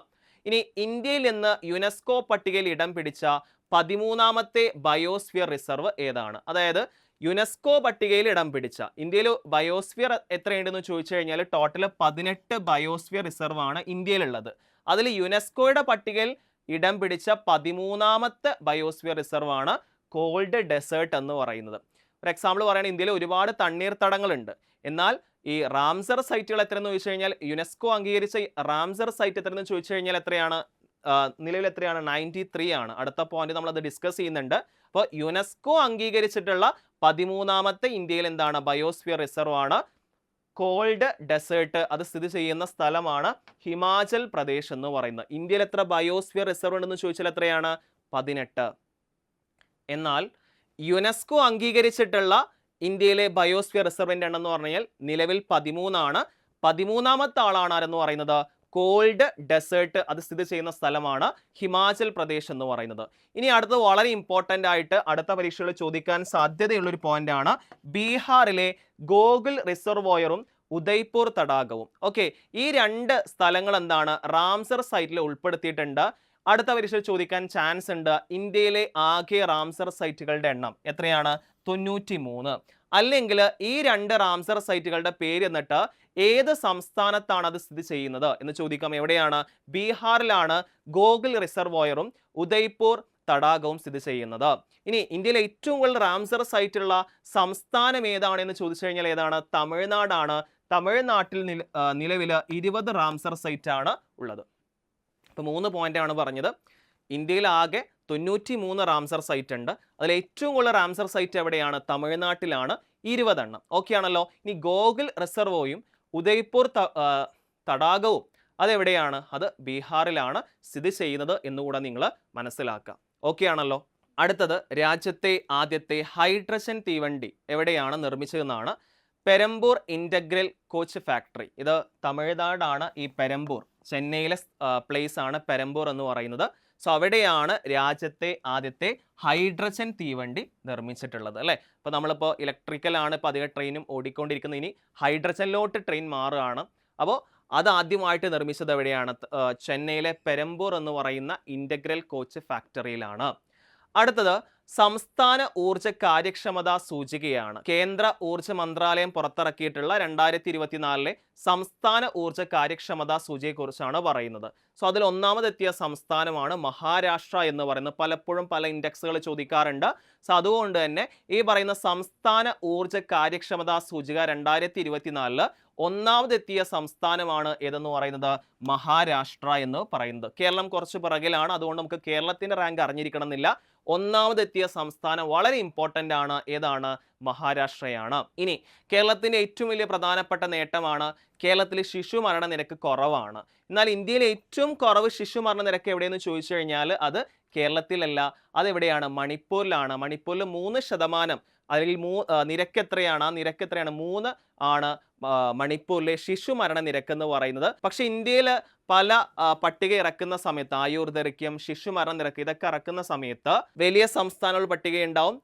ഇനി ഇന്ത്യയിൽ നിന്ന് യുനെസ്കോ പട്ടികയിൽ ഇടം പിടിച്ച 13ാമത്തെ ബയോസ്ഫിയർ റിസർവ് ഏതാണ്? അതായത് യുനെസ്കോ പട്ടികയിൽ ഇടം പിടിച്ച, ഇന്ത്യയിൽ ബയോസ്ഫിയർ എത്രയുണ്ടെന്ന് ചോദിച്ചു കഴിഞ്ഞാൽ ടോട്ടൽ 18 ബയോസ്ഫിയർ റിസർവ് ആണ് ഇന്ത്യയിലുള്ളത്. അതിൽ യുനെസ്കോയുടെ പട്ടികയിൽ ഇടം പിടിച്ച 13ാമത്തെ ബയോസ്ഫിയർ റിസർവ് ആണ് കോൾഡ് ഡെസേർട്ട് എന്ന് പറയുന്നത്. ഒരു എക്സാമ്പിൾ പറയുകയാണെങ്കിൽ ഇന്ത്യയിൽ ഒരുപാട് തണ്ണീർത്തടങ്ങളുണ്ട്. എന്നാൽ ഈ റാംസർ സൈറ്റുകൾ എത്രയെന്ന് ചോദിച്ചു കഴിഞ്ഞാൽ യുനെസ്കോ അംഗീകരിച്ച റാംസർ സൈറ്റ് എത്രയെന്ന് ചോദിച്ചു കഴിഞ്ഞാൽ എത്രയാണ്? നിലവിൽ എത്രയാണ്? 93 ആണ്. അടുത്ത പോയിന്റ് നമ്മൾ അത് ഡിസ്കസ് ചെയ്യുന്നുണ്ട്. അപ്പോൾ യുനെസ്കോ അംഗീകരിച്ചിട്ടുള്ള 13ാമത്തെ ഇന്ത്യയിൽ എന്താണ് ബയോസ്ഫിയർ റിസർവ് ആണ് കോൾഡ് ഡെസേർട്ട്. അത് സ്ഥിതി ചെയ്യുന്ന സ്ഥലമാണ് ഹിമാചൽ പ്രദേശ് എന്ന് പറയുന്നത്. ഇന്ത്യയിൽ എത്ര ബയോസ്ഫിയർ റിസർവ് ഉണ്ടെന്ന് ചോദിച്ചാൽ എത്രയാണ്? 18. എന്നാൽ യുനെസ്കോ അംഗീകരിച്ചിട്ടുള്ള ഇന്ത്യയിലെ ബയോസ്ഫിയർ റിസർവിന്റെ എണ്ണം എന്ന് പറഞ്ഞു കഴിഞ്ഞാൽ നിലവിൽ 13 ആണ്. 13ാമത്തെ ആളാണ് ആരെന്ന് പറയുന്നത്? Cold desert. അത് സ്ഥിതി ചെയ്യുന്ന സ്ഥലമാണ് ഹിമാചൽ പ്രദേശ് എന്ന് പറയുന്നത്. ഇനി അടുത്തത് വളരെ ഇമ്പോർട്ടൻ്റ് ആയിട്ട് അടുത്ത പരീക്ഷകളിൽ ചോദിക്കാൻ സാധ്യതയുള്ളൊരു പോയിന്റ് ആണ് ബീഹാറിലെ ഗോകുൽ റിസർവോയറും ഉദയ്പൂർ തടാകവും. ഓക്കെ, ഈ 2 സ്ഥലങ്ങൾ എന്താണ് റാംസർ സൈറ്റിൽ ഉൾപ്പെടുത്തിയിട്ടുണ്ട്. അടുത്ത പരീക്ഷയിൽ ചോദിക്കാൻ ചാൻസ് ഉണ്ട്. ഇന്ത്യയിലെ ആകെ റാംസർ സൈറ്റുകളുടെ എണ്ണം എത്രയാണ്? 93. അല്ലെങ്കിൽ ഈ 2 റാംസർ സൈറ്റുകളുടെ പേര് എന്നിട്ട് ഏത് സംസ്ഥാനത്താണ് അത് സ്ഥിതി ചെയ്യുന്നത് എന്ന് ചോദിക്കാം. എവിടെയാണ്? ബീഹാറിലാണ് ഗോകുൽ റിസർവോയറും ഉദയ്പൂർ തടാകവും സ്ഥിതി ചെയ്യുന്നത്. ഇനി ഇന്ത്യയിലെ ഏറ്റവും കൂടുതൽ റാംസർ സൈറ്റുള്ള സംസ്ഥാനം ഏതാണ് എന്ന് ചോദിച്ചു കഴിഞ്ഞാൽ ഏതാണ്? തമിഴ്നാടാണ്. തമിഴ്നാട്ടിൽ നിലവിൽ 20 റാംസർ സൈറ്റ് ആണ് ഉള്ളത്. ഇപ്പോൾ 3 പോയിന്റാണ് പറഞ്ഞത്. ഇന്ത്യയിൽ ആകെ 93 റാംസർ സൈറ്റ് ഉണ്ട്. അതിൽ ഏറ്റവും കൂടുതൽ റാംസർ സൈറ്റ് എവിടെയാണ്? തമിഴ്നാട്ടിലാണ്, 20 എണ്ണം. ഓക്കെ ആണല്ലോ. ഇനി ഗോകുൽ റിസർവോയും ഉദയ്പൂർ തടാകവും അതെവിടെയാണ്? അത് ബീഹാറിലാണ് സ്ഥിതി ചെയ്യുന്നത് എന്നുകൂടെ നിങ്ങൾ മനസ്സിലാക്കുക. ഓക്കെ ആണല്ലോ. അടുത്തത് രാജ്യത്തെ ആദ്യത്തെ ഹൈഡ്രജൻ തീവണ്ടി എവിടെയാണ് നിർമ്മിച്ചതെന്നാണ്. പെരമ്പൂർ ഇൻ്റഗ്രൽ കോച്ച് ഫാക്ടറി. ഇത് തമിഴ്നാടാണ്. ഈ പെരമ്പൂർ ചെന്നൈയിലെ പ്ലേസ് ആണ് പെരമ്പൂർ എന്ന് പറയുന്നത്. സോ അവിടെയാണ് രാജ്യത്തെ ആദ്യത്തെ ഹൈഡ്രജൻ തീവണ്ടി നിർമ്മിച്ചിട്ടുള്ളത് അല്ലേ. അപ്പോൾ നമ്മളിപ്പോൾ ഇലക്ട്രിക്കലാണ് ഇപ്പോൾ അധികം ട്രെയിനും ഓടിക്കൊണ്ടിരിക്കുന്നത്. ഇനി ഹൈഡ്രജനിലോട്ട് ട്രെയിൻ മാറുകയാണ്. അപ്പോൾ അത് ആദ്യമായിട്ട് നിർമ്മിച്ചത് എവിടെയാണ്? ചെന്നൈയിലെ പെരമ്പൂർ എന്ന് പറയുന്ന ഇൻ്റഗ്രൽ കോച്ച് ഫാക്ടറിയിലാണ്. അടുത്തത് സംസ്ഥാന ഊർജ്ജ കാര്യക്ഷമതാ സൂചികയാണ്. കേന്ദ്ര ഊർജ്ജ മന്ത്രാലയം പുറത്തിറക്കിയിട്ടുള്ള 2024 സംസ്ഥാന ഊർജ്ജ കാര്യക്ഷമതാ സൂചികയെക്കുറിച്ചാണ് പറയുന്നത്. സോ അതിൽ ഒന്നാമതെത്തിയ സംസ്ഥാനമാണ് മഹാരാഷ്ട്ര എന്ന് പറയുന്നത്. പലപ്പോഴും പല ഇൻഡെക്സുകൾ ചോദിക്കാറുണ്ട്. സോ അതുകൊണ്ട് തന്നെ ഈ പറയുന്ന സംസ്ഥാന ഊർജ്ജ കാര്യക്ഷമതാ സൂചിക 2024 ഒന്നാമതെത്തിയ സംസ്ഥാനമാണ് ഏതെന്ന് പറയുന്നത്? മഹാരാഷ്ട്ര എന്ന് പറയുന്നത്. കേരളം കുറച്ച് പിറകിലാണ്, അതുകൊണ്ട് നമുക്ക് കേരളത്തിന്റെ റാങ്ക് അറിഞ്ഞിരിക്കണം എന്നില്ല. ഒന്നാമതെത്തിയ സംസ്ഥാനം വളരെ ഇമ്പോർട്ടൻ്റ് ആണ്. ഏതാണ്? മഹാരാഷ്ട്രയാണ്. ഇനി കേരളത്തിന്റെ ഏറ്റവും വലിയ പ്രധാനപ്പെട്ട നേട്ടമാണ് കേരളത്തിൽ ശിശു മരണ നിരക്ക് കുറവാണ്. എന്നാൽ ഇന്ത്യയിലെ ഏറ്റവും കുറവ് ശിശു മരണ നിരക്ക് എവിടെയെന്ന് ചോദിച്ചു കഴിഞ്ഞാൽ അത് കേരളത്തിലല്ല, അതെവിടെയാണ്? മണിപ്പൂരിലാണ്. മണിപ്പൂരിൽ 3%. അതിൽ നിരക്ക് എത്രയാണ്? ആ നിരക്ക് എത്രയാണ്? 3 ആണ് മണിപ്പൂരിലെ ശിശു മരണ നിരക്ക് എന്ന് പറയുന്നത്. പക്ഷെ ഇന്ത്യയിൽ പല പട്ടിക ഇറക്കുന്ന സമയത്ത് ആയുർദൈർഘ്യം, ശിശു മരണ നിരക്ക് ഇതൊക്കെ ഇറക്കുന്ന സമയത്ത് വലിയ സംസ്ഥാനങ്ങളുടെ പട്ടികയുണ്ടാവും,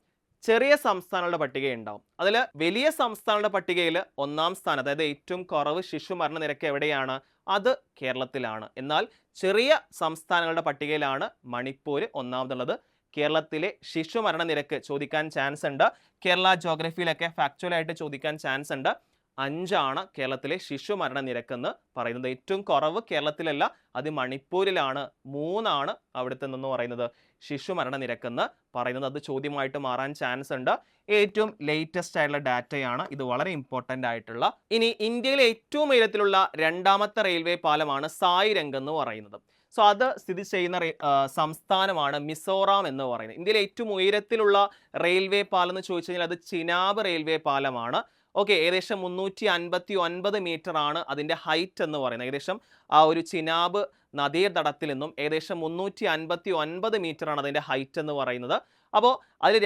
ചെറിയ സംസ്ഥാനങ്ങളുടെ പട്ടികയുണ്ടാവും. അതിൽ വലിയ സംസ്ഥാനങ്ങളുടെ പട്ടികയിൽ 1ാം സ്ഥാനം, അതായത് ഏറ്റവും കുറവ് ശിശു മരണ നിരക്ക് എവിടെയാണ്? അത് കേരളത്തിലാണ്. എന്നാൽ ചെറിയ സംസ്ഥാനങ്ങളുടെ പട്ടികയിലാണ് മണിപ്പൂർ ഒന്നാമതുള്ളത്. കേരളത്തിലെ ശിശുമരണ നിരക്ക് ചോദിക്കാൻ ചാൻസ് ഉണ്ട്. കേരള ജോഗ്രഫിയിലൊക്കെ ഫാക്ച്വൽ ആയിട്ട് ചോദിക്കാൻ ചാൻസ് ഉണ്ട്. 5 കേരളത്തിലെ ശിശുമരണ നിരക്ക് എന്ന് പറയുന്നത്. ഏറ്റവും കുറവ് കേരളത്തിലല്ല, അത് മണിപ്പൂരിലാണ്. 3 അവിടുത്തെ എന്ന് പറയുന്നത് ശിശുമരണ നിരക്ക് എന്ന് പറയുന്നത്. അത് ചോദ്യമായിട്ട് മാറാൻ ചാൻസ് ഉണ്ട്. ഏറ്റവും ലേറ്റസ്റ്റ് ആയിട്ടുള്ള ഡാറ്റയാണ് ഇത്, വളരെ ഇമ്പോർട്ടൻ്റ് ആയിട്ടുള്ള. ഇനി ഇന്ത്യയിലെ ഏറ്റവും ഉയരത്തിലുള്ള 2ാമത്തെ റെയിൽവേ പാലമാണ് സായ്രംഗ് എന്ന് പറയുന്നത്. സോ അത് സ്ഥിതി ചെയ്യുന്ന സംസ്ഥാനമാണ് മിസോറാം എന്ന് പറയുന്നത്. ഇന്ത്യയിലെ ഏറ്റവും ഉയരത്തിലുള്ള റെയിൽവേ പാലം എന്ന് ചോദിച്ചു കഴിഞ്ഞാൽ അത് ചിനാബ് റെയിൽവേ പാലമാണ്. ഓക്കെ, ഏകദേശം 359 മീറ്റർ ആണ് അതിൻ്റെ ഹൈറ്റ് എന്ന് പറയുന്നത്. ഏകദേശം ആ ഒരു ചിനാബ് നദീതടത്തിൽ നിന്നും ഏകദേശം 359 മീറ്റർ ആണ് അതിൻ്റെ ഹൈറ്റ് എന്ന് പറയുന്നത്. അപ്പോൾ അതിൽ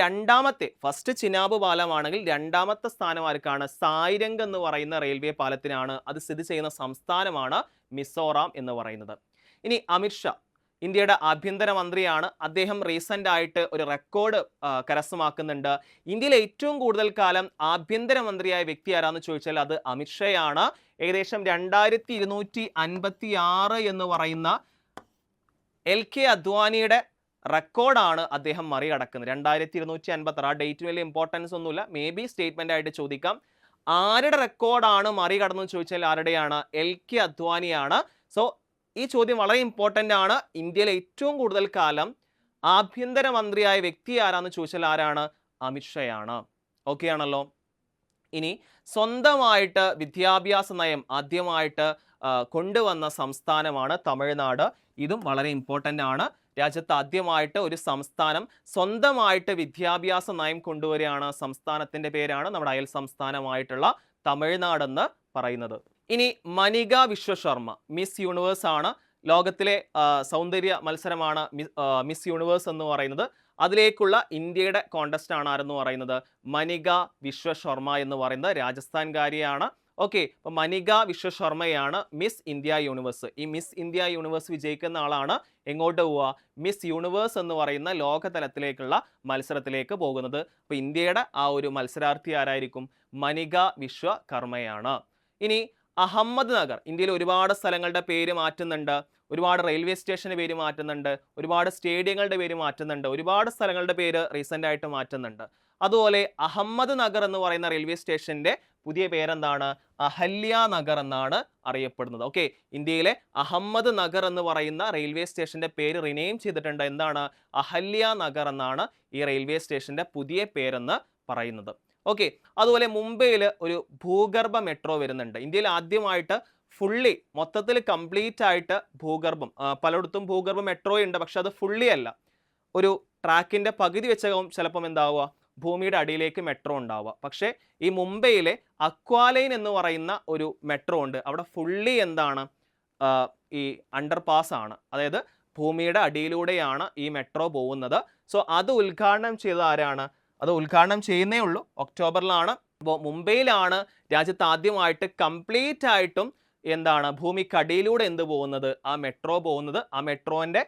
ഫസ്റ്റ് ചിനാബ് പാലമാണെങ്കിൽ 2ാമത്തെ സ്ഥാനം ആർക്കാണ്? സായ്രംഗ് എന്ന് പറയുന്ന റെയിൽവേ പാലത്തിനാണ്. അത് സ്ഥിതി ചെയ്യുന്ന സംസ്ഥാനമാണ് മിസോറാം എന്ന് പറയുന്നത്. ഇനി അമിത്ഷാ ഇന്ത്യയുടെ ആഭ്യന്തര മന്ത്രിയാണ്. അദ്ദേഹം റീസെൻ്റ് ആയിട്ട് ഒരു റെക്കോർഡ് കരസ്ഥമാക്കുന്നുണ്ട്. ഇന്ത്യയിൽ ഏറ്റവും കൂടുതൽ കാലം ആഭ്യന്തരമന്ത്രിയായ വ്യക്തി ആരാന്ന് ചോദിച്ചാൽ അത് അമിത്ഷായാണ്. ഏകദേശം 2256 എന്ന് പറയുന്ന LK അദ്വാനിയുടെ റെക്കോർഡാണ് അദ്ദേഹം മറികടക്കുന്നത്. 2256. ആ ഡേറ്റ് വലിയ ഇമ്പോർട്ടൻസ് ഒന്നുമില്ല, മേ ബി സ്റ്റേറ്റ്മെന്റ് ആയിട്ട് ചോദിക്കാം. ആരുടെ റെക്കോർഡാണ് മറികടന്നു ചോദിച്ചാൽ ആരുടെയാണ്? LK അദ്വാനിയാണ്. സോ ഈ ചോദ്യം വളരെ ഇമ്പോർട്ടൻ്റ് ആണ്. ഇന്ത്യയിലെ ഏറ്റവും കൂടുതൽ കാലം ആഭ്യന്തരമന്ത്രിയായ വ്യക്തി ആരാന്ന് ചോദിച്ചാൽ ആരാണ്? അമിത്ഷായാണ്. ഓക്കെ ആണല്ലോ. ഇനി സ്വന്തമായിട്ട് വിദ്യാഭ്യാസ നയം ആദ്യമായിട്ട് കൊണ്ടുവന്ന സംസ്ഥാനമാണ് തമിഴ്നാട്. ഇതും വളരെ ഇമ്പോർട്ടൻ്റ് ആണ്. രാജ്യത്ത് ആദ്യമായിട്ട് ഒരു സംസ്ഥാനം സ്വന്തമായിട്ട് വിദ്യാഭ്യാസ നയം കൊണ്ടുവരികയാണ്. സംസ്ഥാനത്തിൻ്റെ പേരാണ് നമ്മുടെ അയൽ സംസ്ഥാനമായിട്ടുള്ള തമിഴ്നാടെന്ന് പറയുന്നത്. ഇനി മനിക വിശ്വശർമ്മ മിസ് യൂണിവേഴ്സ് ആണ്. ലോകത്തിലെ സൗന്ദര്യ മത്സരമാണ് മിസ് യൂണിവേഴ്സ് എന്ന് പറയുന്നത്. അതിലേക്കുള്ള ഇന്ത്യയുടെ കോണ്ടസ്റ്റ് ആണ് ആരെന്ന് പറയുന്നത്? മനിക വിശ്വശർമ്മ എന്ന് പറയുന്നത് രാജസ്ഥാൻകാരിയാണ്. ഓക്കെ, അപ്പോൾ മനിക വിശ്വശർമ്മയാണ് മിസ് ഇന്ത്യ യൂണിവേഴ്സ്. ഈ മിസ് ഇന്ത്യ യൂണിവേഴ്സ് വിജയിക്കുന്ന ആളാണ് എങ്ങോട്ട് പോവുക? മിസ് യൂണിവേഴ്സ് എന്ന് പറയുന്ന ലോകതലത്തിലേക്കുള്ള മത്സരത്തിലേക്ക് പോകുന്നത്. അപ്പോൾ ഇന്ത്യയുടെ ആ ഒരു മത്സരാർത്ഥി ആരായിരിക്കും? മനിക വിശ്വകർമ്മയാണ്. ഇനി അഹമ്മദ് നഗർ. ഇന്ത്യയിൽ ഒരുപാട് സ്ഥലങ്ങളുടെ പേര് മാറ്റുന്നുണ്ട്, ഒരുപാട് റെയിൽവേ സ്റ്റേഷൻ്റെ പേര് മാറ്റുന്നുണ്ട്, ഒരുപാട് സ്റ്റേഡിയങ്ങളുടെ പേര് മാറ്റുന്നുണ്ട്, ഒരുപാട് സ്ഥലങ്ങളുടെ പേര് റീസെൻ്റ് ആയിട്ട് മാറ്റുന്നുണ്ട്. അതുപോലെ അഹമ്മദ് നഗർ എന്ന് പറയുന്ന റെയിൽവേ സ്റ്റേഷൻ്റെ പുതിയ പേരെന്താണ്? അഹല്യ നഗർ എന്നാണ് അറിയപ്പെടുന്നത്. ഓക്കെ, ഇന്ത്യയിലെ അഹമ്മദ് നഗർ എന്ന് പറയുന്ന റെയിൽവേ സ്റ്റേഷൻ്റെ പേര് റിനെയിം ചെയ്തിട്ടുണ്ട്. എന്താണ്? അഹല്യ നഗർ എന്നാണ് ഈ റെയിൽവേ സ്റ്റേഷൻ്റെ പുതിയ പേരെന്ന് പറയുന്നത്. ഓക്കെ, അതുപോലെ മുംബൈയിൽ ഒരു ഭൂഗർഭ മെട്രോ വരുന്നുണ്ട്. ഇന്ത്യയിൽ ആദ്യമായിട്ട് ഫുള്ളി മൊത്തത്തിൽ കംപ്ലീറ്റ് ആയിട്ട് ഭൂഗർഭം, പലയിടത്തും ഭൂഗർഭ മെട്രോ ഉണ്ട്, പക്ഷെ അത് ഫുള്ളി അല്ല. ഒരു ട്രാക്കിൻ്റെ പകുതി വെച്ചാവും ചിലപ്പം എന്താവുക? ഭൂമിയുടെ അടിയിലേക്ക് മെട്രോ ഉണ്ടാവുക. പക്ഷേ ഈ മുംബൈയിലെ അക്വാലൈൻ എന്ന് പറയുന്ന ഒരു മെട്രോ ഉണ്ട്. അവിടെ ഫുള്ളി എന്താണ്? ഈ അണ്ടർപാസ് ആണ്, അതായത് ഭൂമിയുടെ അടിയിലൂടെയാണ് ഈ മെട്രോ പോകുന്നത്. സോ അത് ഉദ്ഘാടനം ചെയ്ത ആരാണ്? അത് ഉദ്ഘാടനം ചെയ്യുന്നേ ഉള്ളൂ, ഒക്ടോബറിലാണ്. അപ്പോൾ മുംബൈയിലാണ് രാജ്യത്ത് ആദ്യമായിട്ട് കംപ്ലീറ്റ് ആയിട്ടും എന്താണ് ഭൂമിക്കടിയിലൂടെ എന്ത് പോകുന്നത്? ആ മെട്രോ പോകുന്നത്. ആ മെട്രോൻ്റെ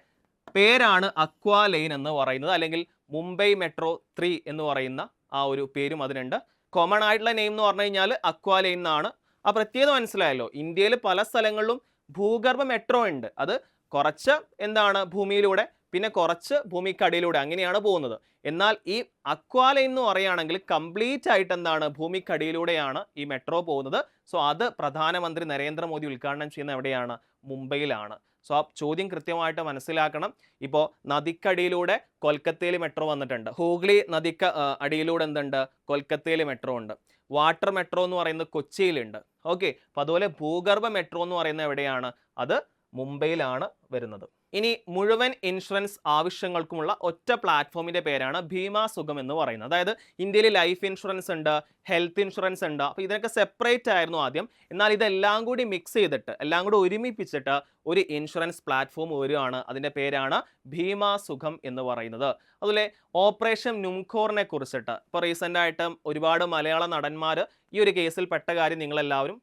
പേരാണ് അക്വാലൈൻ എന്ന് പറയുന്നത്, അല്ലെങ്കിൽ മുംബൈ മെട്രോ 3 എന്ന് പറയുന്ന ആ ഒരു പേരും അതിനുണ്ട്. കോമൺ ആയിട്ടുള്ള നെയിം എന്ന് പറഞ്ഞു കഴിഞ്ഞാൽ അക്വാലൈൻ എന്നാണ്. ആ പ്രത്യേകത മനസ്സിലായല്ലോ. ഇന്ത്യയിൽ പല സ്ഥലങ്ങളിലും ഭൂഗർഭ മെട്രോ ഉണ്ട്. അത് കുറച്ച് എന്താണ് ഭൂമിയിലൂടെ, പിന്നെ കുറച്ച് ഭൂമിക്കടിയിലൂടെ, അങ്ങനെയാണ് പോകുന്നത്. എന്നാൽ ഈ അക്വാലൈൻ എന്ന് പറയുകയാണെങ്കിൽ കംപ്ലീറ്റ് ആയിട്ട് എന്താണ് ഭൂമിക്കടിയിലൂടെയാണ് ഈ മെട്രോ പോകുന്നത്. സോ അത് പ്രധാനമന്ത്രി നരേന്ദ്രമോദി ഉദ്ഘാടനം ചെയ്യുന്ന എവിടെയാണ്? മുംബൈയിലാണ്. സോ ആ ചോദ്യം കൃത്യമായിട്ട് മനസ്സിലാക്കണം. ഇപ്പോൾ നദിക്കടിയിലൂടെ കൊൽക്കത്തയിൽ മെട്രോ വന്നിട്ടുണ്ട്. ഹൂഗ്ലി നദിക്ക് അടിയിലൂടെ എന്തുണ്ട്? കൊൽക്കത്തയിൽ മെട്രോ ഉണ്ട്. വാട്ടർ മെട്രോ എന്ന് പറയുന്നത് കൊച്ചിയിലുണ്ട്. ഓക്കെ, അപ്പോൾ അതുപോലെ ഭൂഗർഭ മെട്രോ എന്ന് പറയുന്നത് എവിടെയാണ്? അത് മുംബൈയിലാണ് വരുന്നത്. ഇനി മുഴുവൻ ഇൻഷുറൻസ് ആവശ്യങ്ങൾക്കുമുള്ള ഒറ്റ പ്ലാറ്റ്ഫോമിൻ്റെ പേരാണ് ഭീമാ സുഖം എന്ന് പറയുന്നത്. അതായത് ഇന്ത്യയിൽ ലൈഫ് ഇൻഷുറൻസ് ഉണ്ട്, ഹെൽത്ത് ഇൻഷുറൻസ് ഉണ്ട്. അപ്പോൾ ഇതിനൊക്കെ സെപ്പറേറ്റ് ആയിരുന്നു ആദ്യം. എന്നാൽ ഇതെല്ലാം കൂടി മിക്സ് ചെയ്തിട്ട്, എല്ലാം കൂടി ഒരുമിപ്പിച്ചിട്ട് ഒരു ഇൻഷുറൻസ് പ്ലാറ്റ്ഫോം വരികയാണ്. അതിൻ്റെ പേരാണ് ഭീമാ സുഖം എന്ന് പറയുന്നത്. അതുപോലെ ഓപ്പറേഷൻ നുംഖോറിനെ കുറിച്ചിട്ട് ഇപ്പോൾ റീസെൻ്റ് ആയിട്ട് ഒരുപാട് മലയാള നടന്മാർ ഈ ഒരു കേസിൽ പെട്ട കാര്യം നിങ്ങളെല്ലാവരും